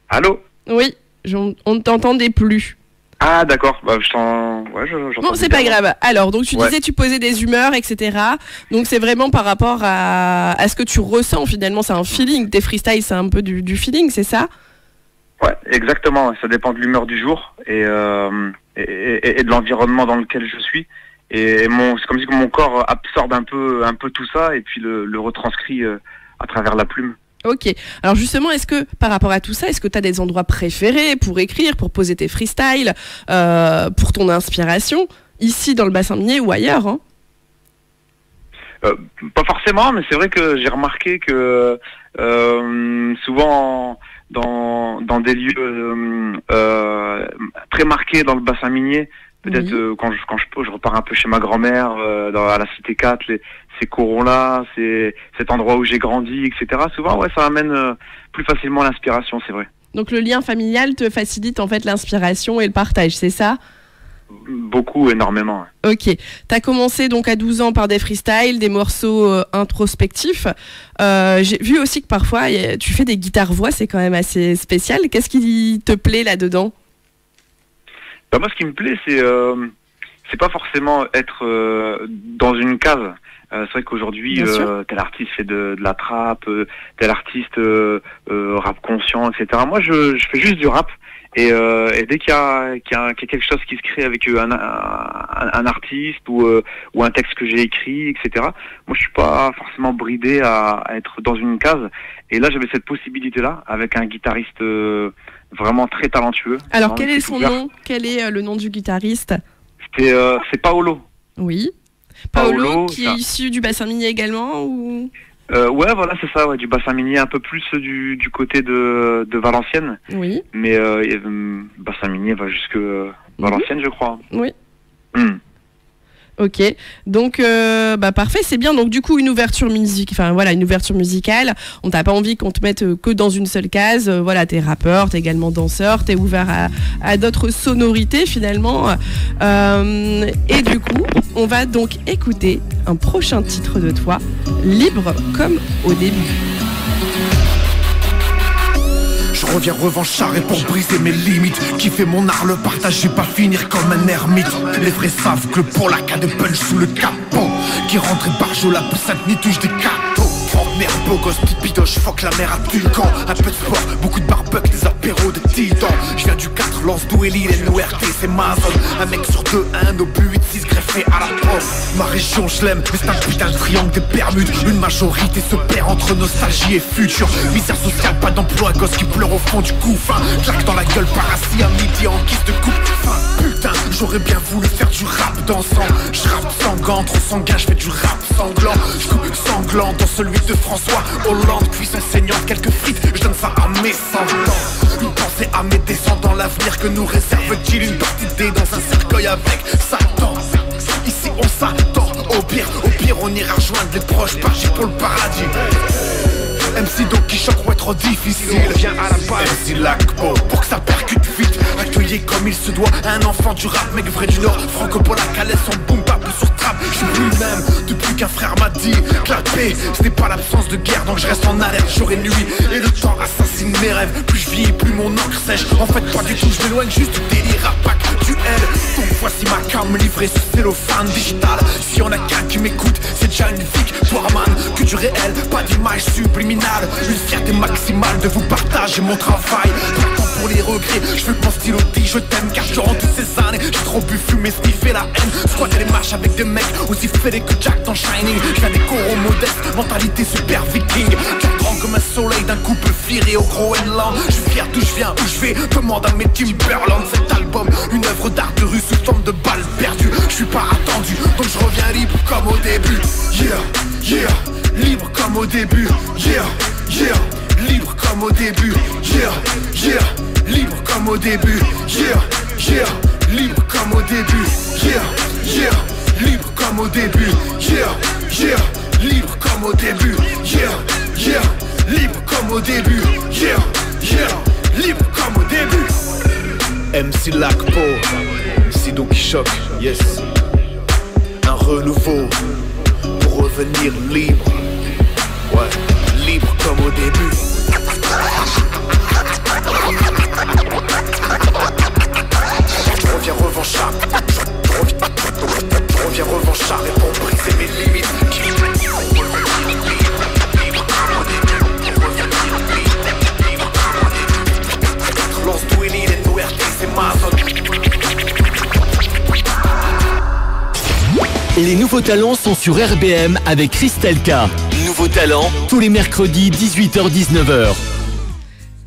Allô? Oui, on ne t'entendait plus. Ah d'accord, j'entends. Bon, c'est pas grave. Alors, donc tu disais tu posais des humeurs, etc. Donc c'est vraiment par rapport à ce que tu ressens finalement, c'est un feeling. Tes freestyles, c'est un peu du feeling, c'est ça? Ouais, exactement. Ça dépend de l'humeur du jour et de l'environnement dans lequel je suis. Et c'est comme si mon corps absorbe un peu tout ça et puis le retranscrit à travers la plume. Ok. Alors justement, est-ce que par rapport à tout ça, est-ce que tu as des endroits préférés pour écrire, pour poser tes freestyles, pour ton inspiration, ici dans le bassin minier ou ailleurs, hein? Pas forcément, mais c'est vrai que j'ai remarqué que souvent dans des lieux très marqués dans le bassin minier, peut-être quand je repars un peu chez ma grand-mère à la cité 4, ces corons-là, c'est cet endroit où j'ai grandi, etc. Souvent, ça amène plus facilement l'inspiration, c'est vrai. Donc le lien familial te facilite en fait l'inspiration et le partage, c'est ça? Beaucoup, énormément. Ok. T'as commencé donc à 12 ans par des freestyles, des morceaux introspectifs. J'ai vu aussi que parfois tu fais des guitares-voix, c'est quand même assez spécial. Qu'est-ce qui te plaît là-dedans? Moi, ce qui me plaît, c'est pas forcément être dans une case. C'est vrai qu'aujourd'hui, tel artiste fait de la trap, tel artiste rap conscient, etc. Moi, je fais juste du rap. Et dès qu'il y a quelque chose qui se crée avec un artiste ou un texte que j'ai écrit, etc. Moi, je suis pas forcément bridé à être dans une case. Et là, j'avais cette possibilité-là avec un guitariste vraiment très talentueux. Alors, quel est son nom? Quel est le nom du guitariste? C'est Paolo. Oui. Paolo qui est issu du bassin minier également ou... Ouais, voilà, c'est ça, du bassin minier, un peu plus du côté de Valenciennes. Oui. Mais bassin minier va jusque Valenciennes, je crois. Oui. Ok, donc parfait, c'est bien. Donc du coup une ouverture musicale. On t'a pas envie qu'on te mette que dans une seule case. T'es rappeur, t'es également danseur, t'es ouvert à d'autres sonorités finalement. Et du coup, on va donc écouter un prochain titre de toi, Libre comme au début. Je reviens revanchard et pour briser mes limites. Qui fait mon art, le partager, pas finir comme un ermite. Les vrais savent que pour la cas de punch sous le capot, qui rentre et barjo la poussette ni touche des cadeaux. Trentenaire, beau gosse, petite bidoche, fuck la mer à Tulcan. Un peu de sport, beaucoup de barbecue, des apéros de titans. Je viens du 4, lance d'Ouéli, NORT, c'est ma zone. Un mec sur 2, 1, obus 8, 6 greffé à la pompe. Ma région, je l'aime, mais c'est un putain de triangle des Bermudes. Une majorité se perd entre nostalgie et futur. Misère sociale, pas d'emploi, gosse qui pleure au fond du couffin. Claque dans la gueule, parasite à midi en guise de coupe fin. Putain, j'aurais bien voulu faire du rap dansant. Je rappe sanguin, trop sanguin, je fais du rap sanglant. Je coupe sanglant dans celui de François Hollande. Cuisson saignante, quelques frites, je donne ça à mes semblants. Une pensée à mes descendants, l'avenir que nous réserve-t-il? Une partie d'idées dans un cercueil avec Satan. Ici on s'attend, au pire on ira rejoindre les proches partis pour le paradis. MC donc qui choque ou être difficile. Viens à la base, MC Lacpo, pour que ça percute vite. Accueilli comme il se doit, un enfant du rap, mec vrai du Nord. Franco-Polac à l'aise, son boom bap sur trap. Je suis plus le même depuis qu'un frère m'a dit que la paix, ce n'est pas l'absence de guerre. Donc je reste en alerte jour et nuit. Et le temps assassine mes rêves. Plus je vieillis, plus mon encre sèche. En fait pas du tout, je m'éloigne juste du délire à Pâques duel. Donc voici ma cam livrée sous cellophane digital. Si on a qu'un qui m'écoute, c'est déjà une victoire man. Que du réel, pas d'image subliminale. Une fierté maximale de vous partager mon travail. Pas de temps pour les regrets, je veux que mon stylo dit je t'aime. Car durant toutes ces années, j'ai trop bu, fumé, sniffé la haine. Squatter les marches avec des mecs aussi fêlés que Jack dans Shining. Je viens des coraux modestes, mentalité super viking. Car grand comme un soleil d'un coup peut virer au Groenland. Je suis fier d'où je viens, où je vais, demande à mes Timberland. Cet album, une œuvre d'art de rue sous forme de balles perdues. Je suis pas attendu, donc je reviens libre comme au début. Yeah, libre comme au début. Yeah, libre comme au début. Yeah, libre comme au début. Yeah, libre comme au début. Yeah, libre comme au début. Yeah, libre comme au début. Yeah, libre comme au début. Yeah, libre comme au début. MC Lacpo, Sido qui choque, yes. Un renouveau pour revenir libre. Ouais, libre comme au début. Je reviens revanchard. Je reviens revanchard et pour briser mes limites. Lance d'Ouéli, les NORT, c'est ma zone. Les nouveaux talents sont sur RBM avec Christelle K. Nouveau talent, tous les mercredis 18h-19h.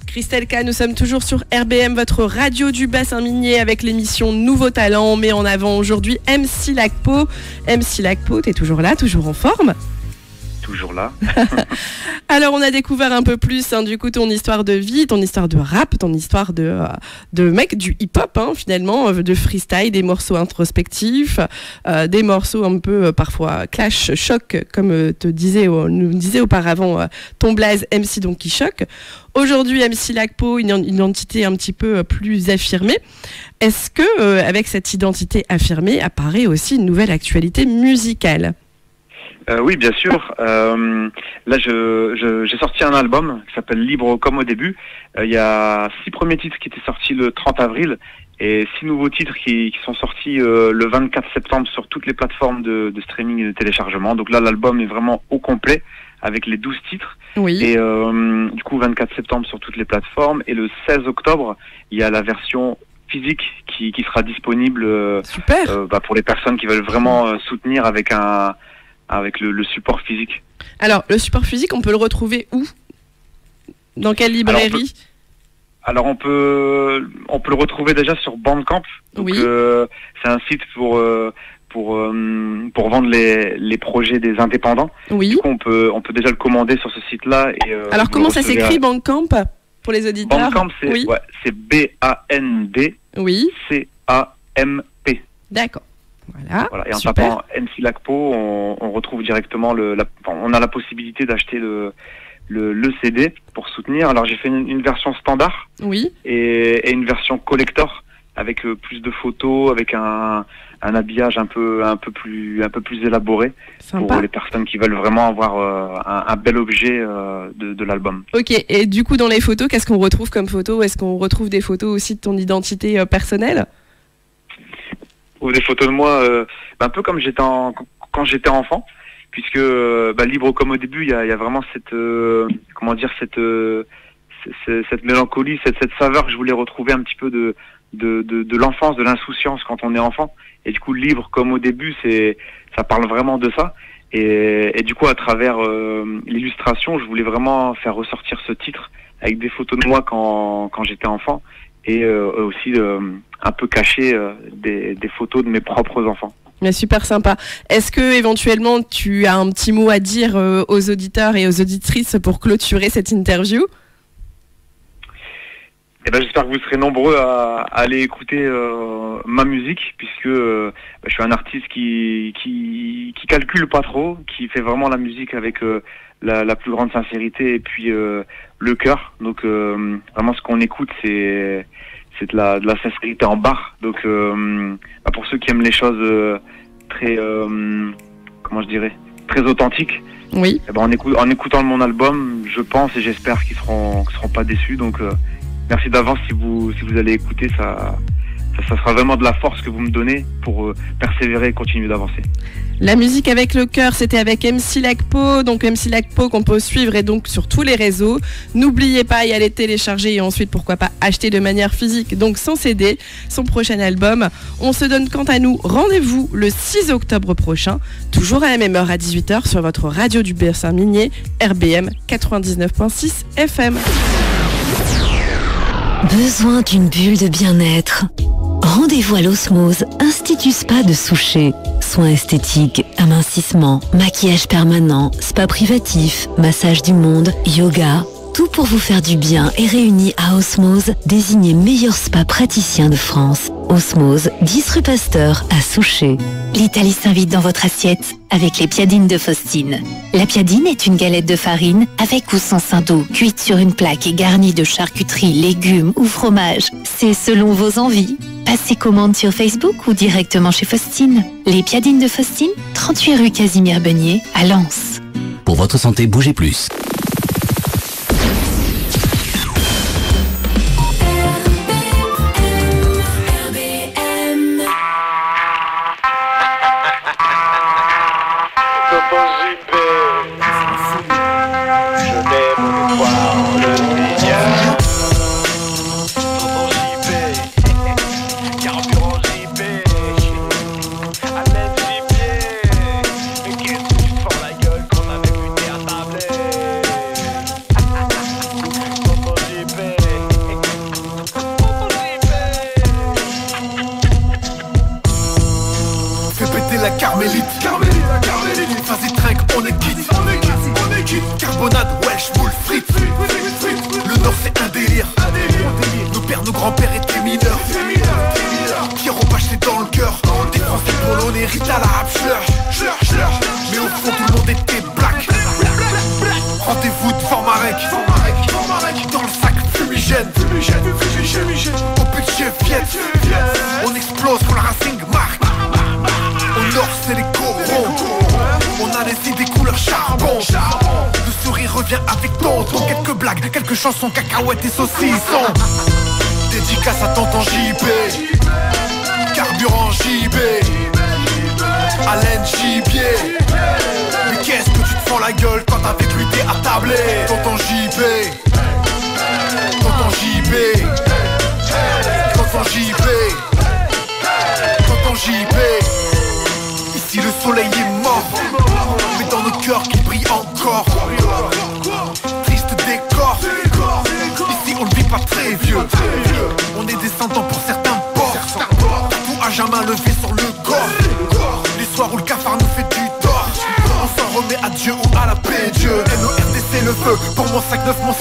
Christelle K, nous sommes toujours sur RBM, votre radio du bassin minier avec l'émission Nouveau Talent. On met en avant aujourd'hui MC Lacpo. MC Lacpo, t'es toujours là, toujours en forme? Toujours là. Alors on a découvert un peu plus du coup ton histoire de vie, ton histoire de rap, ton histoire de mec du hip-hop finalement, de freestyle, des morceaux introspectifs, des morceaux un peu parfois clash, choc, comme nous disait auparavant ton blaze MC donc qui choque. Aujourd'hui MC Lacpo, une identité un petit peu plus affirmée. Est-ce que avec cette identité affirmée apparaît aussi une nouvelle actualité musicale? Oui, bien sûr. Là, j'ai sorti un album qui s'appelle Libre comme au début. Il y a 6 premiers titres qui étaient sortis le 30 avril et 6 nouveaux titres qui sont sortis le 24 septembre sur toutes les plateformes de streaming et de téléchargement. Donc là, l'album est vraiment au complet avec les 12 titres. Oui. Et du coup, 24 septembre sur toutes les plateformes. Et le 16 octobre, il y a la version physique qui sera disponible Super. Pour les personnes qui veulent vraiment soutenir avec le support physique. Alors, le support physique, on peut le retrouver où? Dans quelle librairie? Alors, on peut le retrouver déjà sur Bandcamp. Donc, oui. C'est un site pour vendre les projets des indépendants. Oui. Du coup, on peut déjà le commander sur ce site-là. Alors, comment ça s'écrit Bandcamp pour les auditeurs? Bandcamp, c'est B-A-N-D. Oui. C-A-M-P. D'accord. Voilà. Et en Super. tapant MC Lacpo, on retrouve directement on a la possibilité d'acheter le CD pour soutenir. Alors j'ai fait une version standard, oui, et une version collector avec plus de photos, avec un habillage un peu plus élaboré. Sympa. Pour les personnes qui veulent vraiment avoir un bel objet de l'album. Ok, et du coup dans les photos, qu'est-ce qu'on retrouve comme photos? Est-ce qu'on retrouve des photos aussi de ton identité personnelle? Ou des photos de moi, un peu comme quand j'étais enfant, puisque libre comme au début, il y a vraiment cette mélancolie, cette saveur que je voulais retrouver un petit peu de l'enfance, de l'insouciance quand on est enfant. Et du coup, libre comme au début, ça parle vraiment de ça. Et du coup, à travers l'illustration, je voulais vraiment faire ressortir ce titre avec des photos de moi quand j'étais enfant. Et aussi un peu cacher des photos de mes propres enfants. Mais super sympa. Est-ce que éventuellement tu as un petit mot à dire aux auditeurs et aux auditrices pour clôturer cette interview? J'espère que vous serez nombreux à aller écouter ma musique, puisque je suis un artiste qui calcule pas trop, qui fait vraiment la musique avec la plus grande sincérité et puis le cœur. Donc vraiment ce qu'on écoute c'est de la sincérité en barre. Donc pour ceux qui aiment les choses très très authentiques, oui. En écoutant mon album, je pense et j'espère qu'ils seront pas déçus. Donc merci d'avance si vous allez écouter ça sera vraiment de la force que vous me donnez pour persévérer et continuer d'avancer. La musique avec le cœur, c'était avec MC Lacpo, donc MC Lacpo qu'on peut suivre et donc sur tous les réseaux. N'oubliez pas, y aller télécharger et ensuite pourquoi pas acheter de manière physique, donc son CD, son prochain album. On se donne quant à nous rendez-vous le 6 octobre prochain, toujours à la même heure à 18h sur votre radio du bassin minier, RBM 99.6 FM. Besoin d'une bulle de bien-être? Rendez-vous à l'Osmose, Institut Spa de Souchet. Soins esthétiques, amincissement, maquillage permanent, spa privatif, massage du monde, yoga. Tout pour vous faire du bien est réuni à Osmose, désigné meilleur spa praticien de France. Osmose, 10 rue Pasteur à Souchet. L'Italie s'invite dans votre assiette avec les piadines de Faustine. La piadine est une galette de farine avec ou sans saindoux, cuite sur une plaque et garnie de charcuterie, légumes ou fromage. C'est selon vos envies. Passez commande sur Facebook ou directement chez Faustine. Les piadines de Faustine, 38 rue Casimir-Beugnier à Lens. Pour votre santé, bougez plus. Table Marek, dans le sac fumigène, au budget Fiat, on explose quand la Racing marque. Au nord c'est les corons, on a les idées couleur charbon. Le sourire revient avec tonton, quelques blagues, quelques chansons, cacahuètes et saucissons. Dédicace à tonton JB, carburant JB, Alain Gibier. Mais qu'est-ce que tu te fends la gueule quand avec lui t'es attablé? Tonton JB, tonton JB, tonton JB, tonton JB. Ici le soleil est mort, mais dans nos cœurs qui brille encore. Triste décor, ici on ne vit pas très vieux. On est descendants pour certains ports, tout à jamais levé sur le corps. Les soirs où le cafard nous fait du tort, on s'en remet à Dieu ou à la paix Dieu. NORDC le feu, pour mon 5-9, mon 6-2.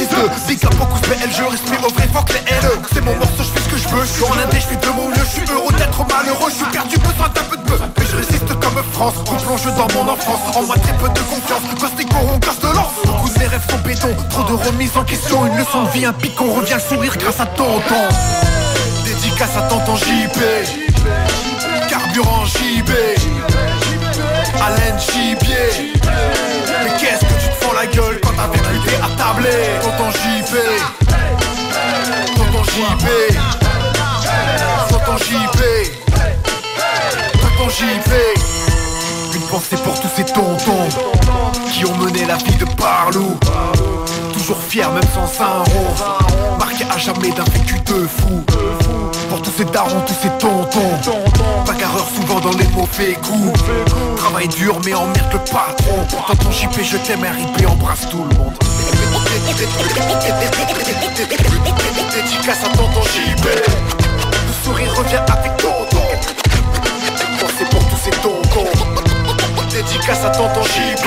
Big up beaucoup BL, je respire au vrai fuck les LE. C'est mon morceau, je fais ce que je veux, je suis en indé, je fais de mon mieux. Je suis heureux d'être malheureux, je suis perdu, besoin d'un peu de bœuf. Mais je résiste comme France, on plonge dans mon enfance. En moi très peu de confiance, gosse des corons, gosse de lance. Beaucoup de mes rêves sont béton, trop de remises en question. Une leçon de vie, un pic, on revient le sourire grâce à tonton. Dédicace à tonton JB, carburant JB, Alain Gibier. Mais qu'est-ce que tu te fends la gueule quand avec lui t'es attablé? Tonton JB, tonton JB, tonton JB, tonton JB. Une pensée pour tous ces tontons qui ont mené la vie de Parlou. Toujours fiers même sans un rond, marqué à jamais d'un vécu de fou. Pour tous ces darons, tous ces tontons, bagarreurs souvent dans les mauvais coups. Travail dur mais emmerde le patron. Tonton JP je t'aime, RIP embrasse tout le monde. Dédicace à tonton JP, le sourire revient avec tonton. Pensez pour tous ces tontons. Dédicace à tonton JP,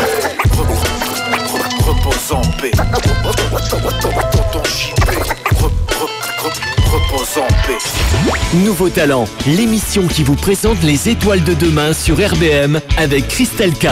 repose en paix. Tonton JP, repose en paix. Nouveau talent, l'émission qui vous présente les étoiles de demain sur RBM avec Christelle K.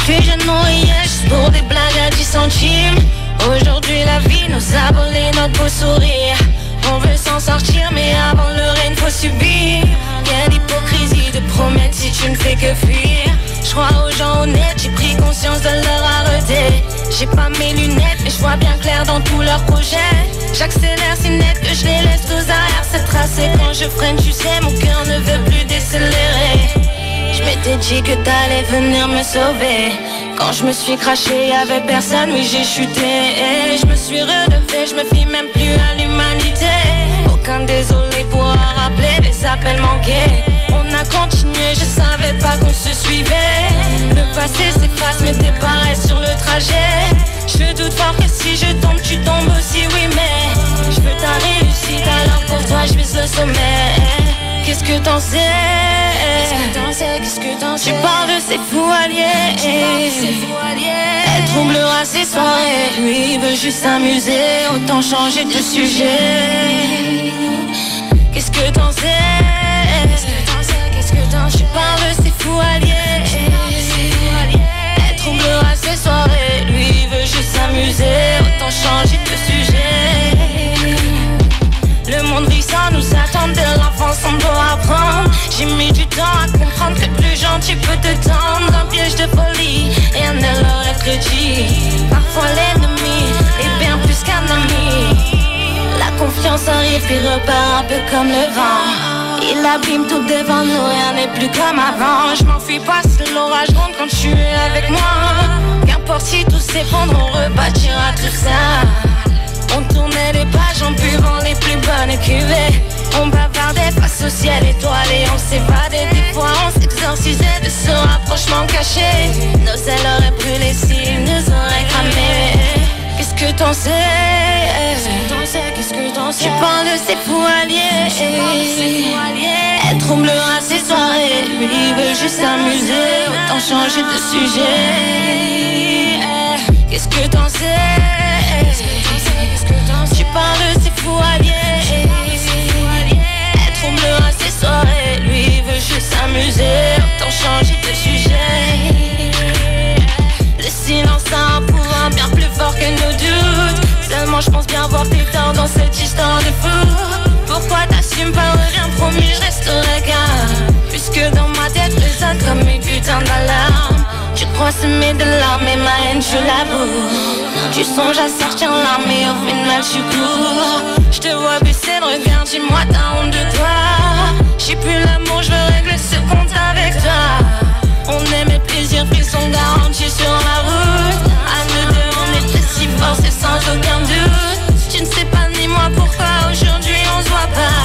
Plus jeune Moyen, juste pour des blagues à 10 centimes. Aujourd'hui la vie nous a volé notre beau sourire. On veut s'en sortir mais avant le règne faut subir. Quelle hypocrisie de promettre si tu ne fais que fuir. Je crois aux gens honnêtes, j'ai pris conscience de leur rareté. J'ai pas mes lunettes mais je vois bien clair dans tous leurs projets. J'accélère si net que je les laisse tous arrière. C'est tracé quand je freine, tu sais mon cœur ne veut plus décélérer. Je m'étais dit que t'allais venir me sauver. Quand je me suis craché, y'avait personne, oui j'ai chuté. Et je me suis relevé, je me fie même plus à l'humanité. Aucun désolé pourra rappeler les appels manqués. On a continué, je savais pas qu'on se suivait. Le passé s'efface mais t'es pareil sur le trajet. Je doute fort que si je tombe, tu tombes aussi, oui mais je veux ta réussite, alors pour toi je vise le sommet. Qu'est-ce que t'en sais? Qu'est-ce que t'en sais? Tu parles de ces fous alliés. Elle troublera ses soirées. Lui il veut juste s'amuser, autant changer de sujet. Qu'est-ce que t'en sais? Qu'est-ce que t'en sais? Tu parles de ces fous alliés. Elle troublera ses soirées. Lui il veut juste s'amuser, autant changer de sujet. Le monde vit sans nous attendre, dès l'enfance on doit apprendre. J'ai mis du temps à comprendre que plus gentil peut te tendre. Un piège de folie, rien ne l'aurait prédit. Parfois l'ennemi est bien plus qu'un ami. La confiance arrive puis repart un peu comme le vent. Il abîme tout devant nous, rien n'est plus comme avant. Je m'enfuis pas, c'est l'orage rentre quand tu es avec moi. Qu'importe si tout s'effondre, on rebâtira tout ça. On tournait les pages en buvant les plus bonnes cuvées. On bavardait face au ciel étoilé, on s'évadait. Des fois on s'exorcisait de ce rapprochement caché. Nos ailes auraient brûlé s'ils nous auraient cramé. Qu'est-ce que t'en sais? Qu'est-ce que t'en sais? Tu parles de ces fous alliés. Elle troublera ses soirées. Lui il veut juste s'amuser, autant changer de sujet. Qu'est-ce que t'en sais? Tu parles, c'est fou allié. Elle troublera ses soirées. Lui veut juste s'amuser. Autant changer de sujet. Le silence a un pouvoir bien plus fort que nos doutes. Seulement je pense bien voir tes torts dans cette histoire de fou. Pourquoi t'assumes pas, rien promis, je resterai calme. Puisque dans ma tête résonne comme une putain d'alarme. Tu crois semer de larmes et ma haine je l'avoue. Tu songes à sortir l'armée, au final tu cours. Je te vois baisser le regard, dis-moi t'as honte de toi. J'ai plus l'amour, je veux régler ce compte avec toi. On aime les plaisirs, pris sont garantis sur la route. À nous deux on était si forts, c'est sans aucun doute. Tu ne sais pas ni moi pourquoi aujourd'hui on se voit pas.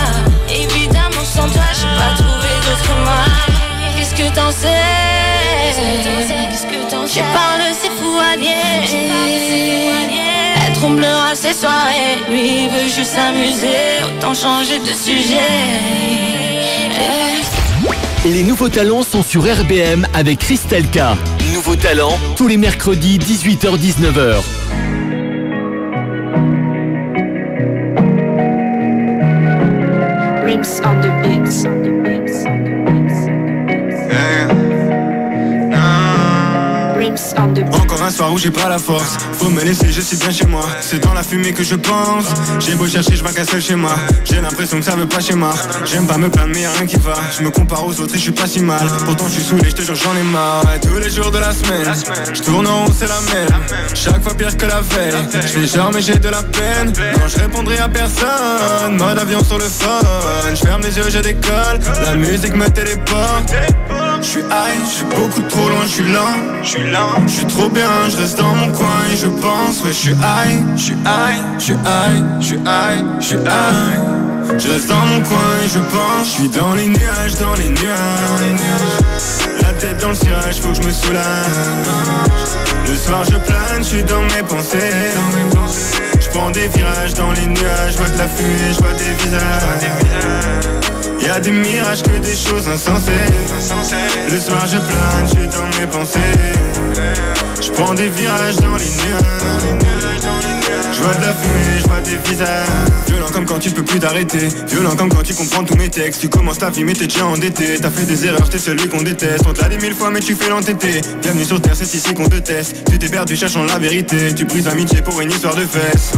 Évidemment sans toi j'ai pas trouvé d'autre moi. Qu'est-ce que t'en sais? Tu parles c'est fou allié. Elle troublera ses soirées. Lui veut juste s'amuser. Autant changer de sujet. Les nouveaux talents sont sur RBM avec Christelle K. Nouveaux talents, tous les mercredis 18h-19h. Rims on the beats. Encore un soir où j'ai pas la force. Faut me laisser, je suis bien chez moi. C'est dans la fumée que je pense. J'ai beau chercher, je m'agace seul chez moi. J'ai l'impression que ça veut pas chez moi. J'aime pas me plaindre mais y'a rien qui va. Je me compare aux autres et je suis pas si mal. Pourtant je suis saoulé, je te jure j'en ai marre. Et tous les jours de la semaine, je tourne en haut c'est la même. Chaque fois pire que la veille. Je fais genre mais j'ai de la peine. Non je répondrai à personne. Mode avion sur le phone. Je ferme les yeux, je décolle. La musique me téléporte. Je suis high, je suis beaucoup trop loin, je suis lent. Je suis trop bien, je reste dans mon coin et je pense. Ouais je suis high, je suis high, je suis high, je suis high, je suis high. Je reste dans mon coin et je pense. Je suis dans les nuages, dans les nuages. La tête dans le cirage, faut que je me soulage. Le soir je plane, je suis dans mes pensées. Je prends des virages dans les nuages. Je vois de la fumée, je vois des visages. Y'a des mirages que des choses insensées. Le soir je plane, je suis dans mes pensées. Je prends des virages dans les nuages. Je vois de la fumée, je vois des visages. Violent comme quand tu peux plus t'arrêter. Violent comme quand tu comprends tous mes textes. Tu commences ta vie mais t'es déjà endetté. T'as fait des erreurs, t'es celui qu'on déteste. On te l'a dit 1000 fois mais tu fais l'entêté. Bienvenue sur terre, c'est ici qu'on te teste. Tu t'es perdu cherchant la vérité. Tu brises l'amitié pour une histoire de fesses.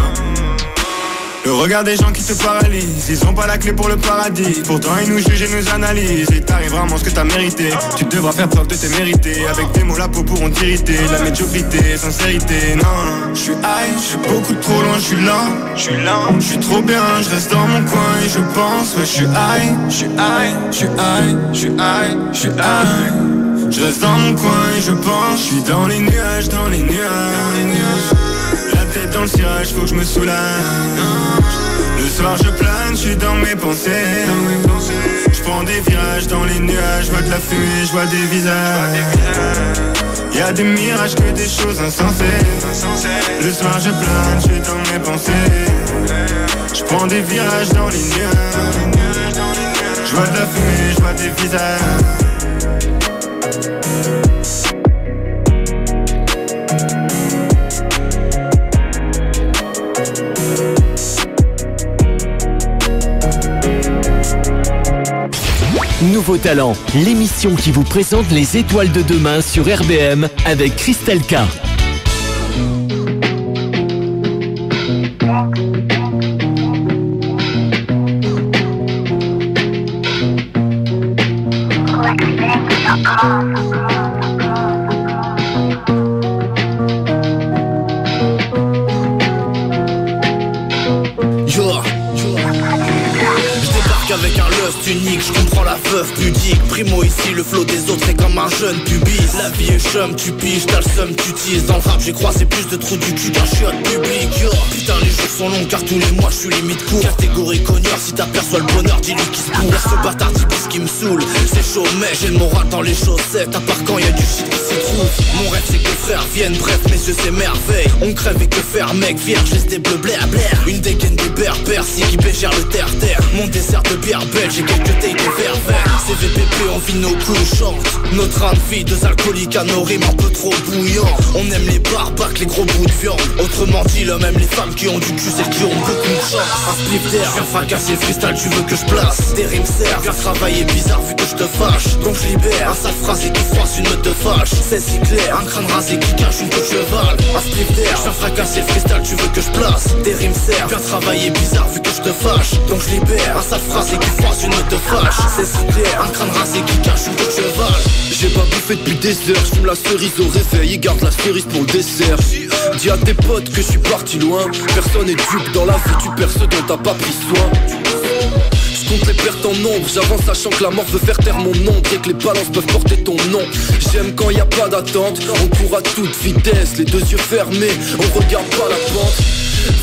Le regard des gens qui te paralysent. Ils ont pas la clé pour le paradis. Pourtant ils nous jugent et nous analysent. Et t'arrives vraiment ce que t'as mérité. Tu devras faire preuve de tes mérités. Avec des mots la peau pourront t'irriter. La médiocrité, sincérité, non. Je suis high, je suis beaucoup trop loin, je suis lent. Je suis trop bien, je reste dans mon coin et je pense. Ouais je suis high, je suis high, je suis high, je suis high, je suis high. Je reste dans mon coin et je pense. Je suis dans les nuages, dans les nuages. Tête dans le cirage, faut que je me soulage. Le soir je plane, je suis dans mes pensées. Je prends des virages dans les nuages. Je vois de la fumée, je vois des visages. Y'a des mirages que des choses insensées. Le soir je plane, je suis dans mes pensées. Je prends des virages dans les nuages. Je vois de la fumée, je vois des visages. Nouveaux talents, l'émission qui vous présente les étoiles de demain sur RBM avec Christelle K. Avec un lust unique, je comprends la veuve pudique. Primo ici, le flow des autres est comme un jeune pubis. La vie est chum, tu piges, t'as le seum, tu teases. Dans le rap j'ai croisé plus de trous du cul qu'un chiotte public. Yo, putain les jours sont longs car tous les mois je suis limite court. Catégorie cogneur, si t'aperçois le bonheur, dis-lui qu'il se bourre. Ce bâtard dit ce qui me saoule, c'est chaud mais j'ai le moral dans les chaussettes. À part quand y'a du shit qui s'y trouve. Mon rêve c'est que les frères viennent, bref messieurs c'est merveille. On crève et que faire mec, vierge laisse des bleus blair blair. Une dégaine de berbère, si qui bégère le terre-terre. Mon dessert de bière belge, j'ai quelques tailles de verre vert. CVPP on vit nos coups, chante nos trains de vie, deux alcooliques à nos rimes un peu trop bouillants. On aime les barbacs, les gros bouts de viande. Autrement dit, l'homme aime les femmes qui ont du cul, celles qui ont beaucoup de chance. Un spliff d'air, viens fracasser le freestyle, tu veux que je place. Des rimes servent, viens travailler bizarre vu que je te fâche. Donc je libère, un sale phrasé qui froisse une meute de fâche. C'est si clair, un crâne rasé qui cache une queue de cheval. Un spliff d'air, viens fracasser le freestyle, tu veux que je place. Des rimes servent, viens travailler bizarre vu que je te fâche. Donc je libère, un sale phrasé qui froisse une meute de fâche. C'est si clair, un crâne rasé qui cache une queue de cheval. J'ai pas bouffé depuis des heures, j'fume la cerise au réveil et garde la cerise pour le dessert. Dis à tes potes que je suis parti loin. Personne n'est dupe dans la vie, tu perds ce dont t'as pas pris soin. Je compte les pertes en nombre, j'avance sachant que la mort veut faire taire mon ombre et que les balances peuvent porter ton nom. J'aime quand y a pas d'attente, on court à toute vitesse, les deux yeux fermés, on regarde pas la pente.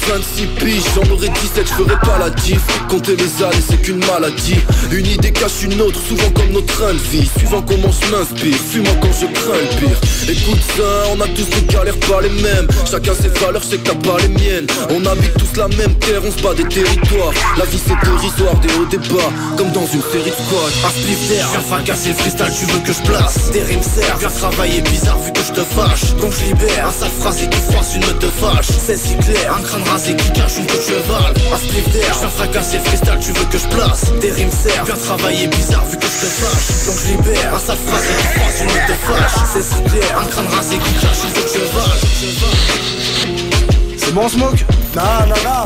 26 piges, j'en aurais 17, je ferais pas la diff. Compter les années c'est qu'une maladie. Une idée cache une autre, souvent comme nos trains de vie. Suivant comment je m'inspire, fuis-moi quand je crains le pire. Écoute ça, on a tous des galères pas les mêmes. Chacun ses valeurs, je sais que t'as pas les miennes. On habite tous la même terre, on se bat des territoires. La vie c'est dérisoire, des hauts, des bas, comme dans une série de squad. Un spliff d'air, viens fracasser le freestyle, tu veux que je place. Des rimes servent, viens travailler bizarre vu que je te fâche. Donc je libère, un sale phrasé qui froisse une meute de fâche. C'est si clair, un crâne rasé qui cache une queue de cheval. Un spliff d'air, viens fracasser le freestyle, tu veux que je place. Des rimes servent, viens travailler bizarre vu que je te fâche. Donc je libère, un sale phrasé qui froisse une meute de fâche. C'est si clair, un crâne rasé qui cache une queue de cheval. C'est bon Smoke? Non.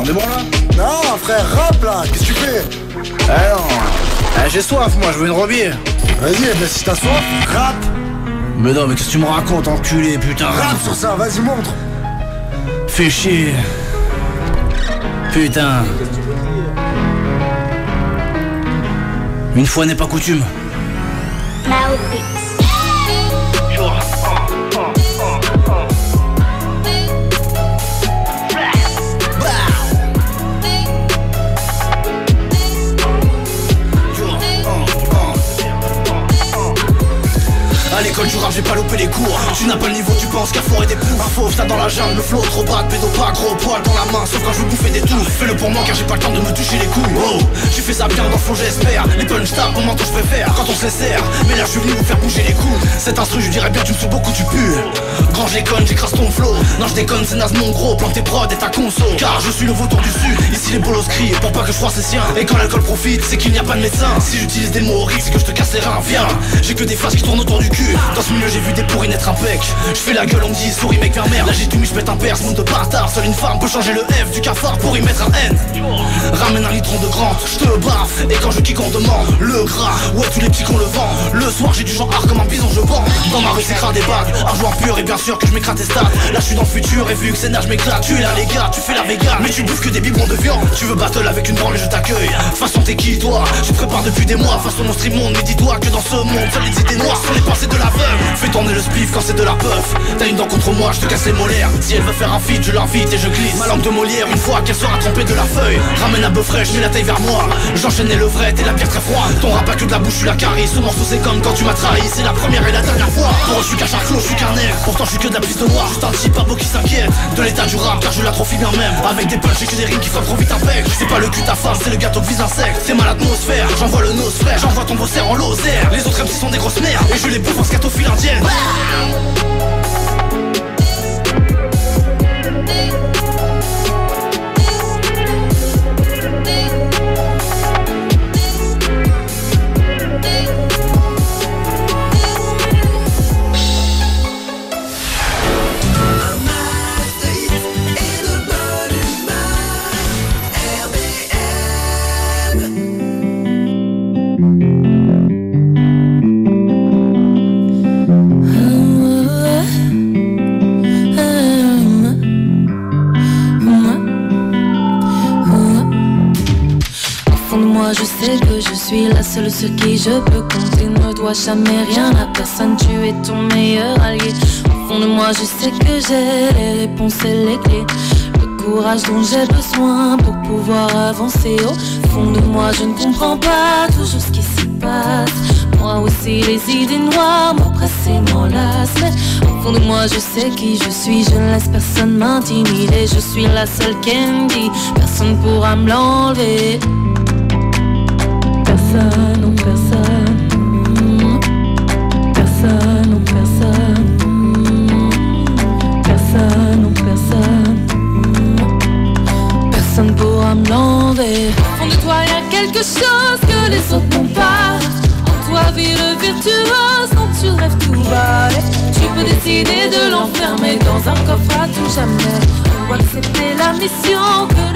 On est bon là? Non frère, rap là, qu'est-ce que tu fais? Eh non, j'ai soif moi, je veux une robier. Vas-y, ben si t'as soif, rap. Mais non, mais qu'est-ce que tu me racontes, enculé, putain? Rap sur ça, vas-y montre. Fais chier. Putain. Une fois n'est pas coutume. À l'école du rap j'ai pas loupé les cours. Tu n'as pas le niveau, tu penses qu'à foirer des poux. Un fauve, ça dans la jungle, le flow trop bas, pédo pas gros poil dans la main. Sauf quand je veux bouffer des tours. Fais-le pour moi car j'ai pas le temps de me toucher les couilles. Oh, j'ai fait ça bien dans le flow j'espère. Les punch tap, au menton je préfère quand on se sert. Mais là je suis venu vous faire bouger les coudes. Cet instru je dirais bien tu me sous beaucoup tu pues. Quand j'éconne j'écrase ton flow. Non je déconne c'est naze mon gros. Plante tes prods et ta conso. Car je suis le vautour du sud. Ici les bolos crient pour pas que je froisse les siens. Et quand l'alcool profite c'est qu'il n'y a pas de médecin. Si j'utilise des mots horribles c'est que je te casse les reins. Viens, j'ai que des phrases qui tournent autour du cul. Dans ce milieu j'ai vu des pourris naître impec. Je fais la gueule on me dit souris mec vers merde. Là j'ai tout mis je pète un perse monde de bâtard. Seule une femme peut changer le F du cafard pour y mettre un N. Ramène un litron de grande, je te baffe. Et quand je kick on demande le gras. Ouais tous les petits qu'on le vend. Le soir j'ai du genre art comme un bison je vends. Dans ma rue c'est crade des bagues, argent pur et bien sûr que je m'écrate tes stats. Là je suis dans le futur et vu que c'est nage m'éclate. Tu es là les gars, tu fais la vegan. Mais tu bouffes que des biberons de viande. Tu veux battle avec une branle et je t'accueille. Façon t'es qui toi? Je te prépare depuis des mois. Façon mon stream monde. Mais dis-toi que dans ce monde seules les idées noires sont les pensées de la veuve. Fais tourner le spliff quand c'est de la puff. T'as une dent contre moi, je te casse les molaires. Si elle veut faire un feat, je l'invite et je glisse ma langue de Molière une fois qu'elle sera trempée de la feuille. Ramène un bœuf fraîche, mets la taille vers moi. J'enchaîne le vrai, t'es la pierre très froide. Ton rap a que de la bouche, je suis la carie. Ce morceau c'est comme quand tu m'as trahi. C'est la première et la dernière fois. Pour eux je suis qu'un charclos, je suis qu'un air. Pourtant je suis que de la piste noire. Juste un type pas beau qui s'inquiète de l'état du rap car je l'atrophie bien même. Avec des punchs et que des rimes qui frappent trop vite un bec. C'est pas le cul ta femme, c'est le gâteau que vise insecte. C'est mal l'atmosphère, j'envoie le nose frère. J'envoie ton beau cerf en lozère. Les autres MC sont des grosses merdes. Et je les bouffe en scatophile indienne. Je sais que je suis la seule sur qui je peux compter. Ne dois jamais rien à personne, tu es ton meilleur allié. Au fond de moi je sais que j'ai les réponses et les clés. Le courage dont j'ai besoin pour pouvoir avancer. Au fond de moi je ne comprends pas toujours ce qui s'y passe. Moi aussi les idées noires m'oppressent et m'enlacent. Mais au fond de moi je sais qui je suis. Je ne laisse personne m'intimider. Je suis la seule Candy, personne pourra me l'enlever. Personne, non personne. Personne, non personne. Personne, non personne. Personne pourra me l'enlever. Au fond de toi y a quelque chose que les autres n'ont pas. En toi vit le virtuose dont tu rêves tout bas. Tu peux décider de l'enfermer dans un coffre à tout jamais, ou accepter la mission que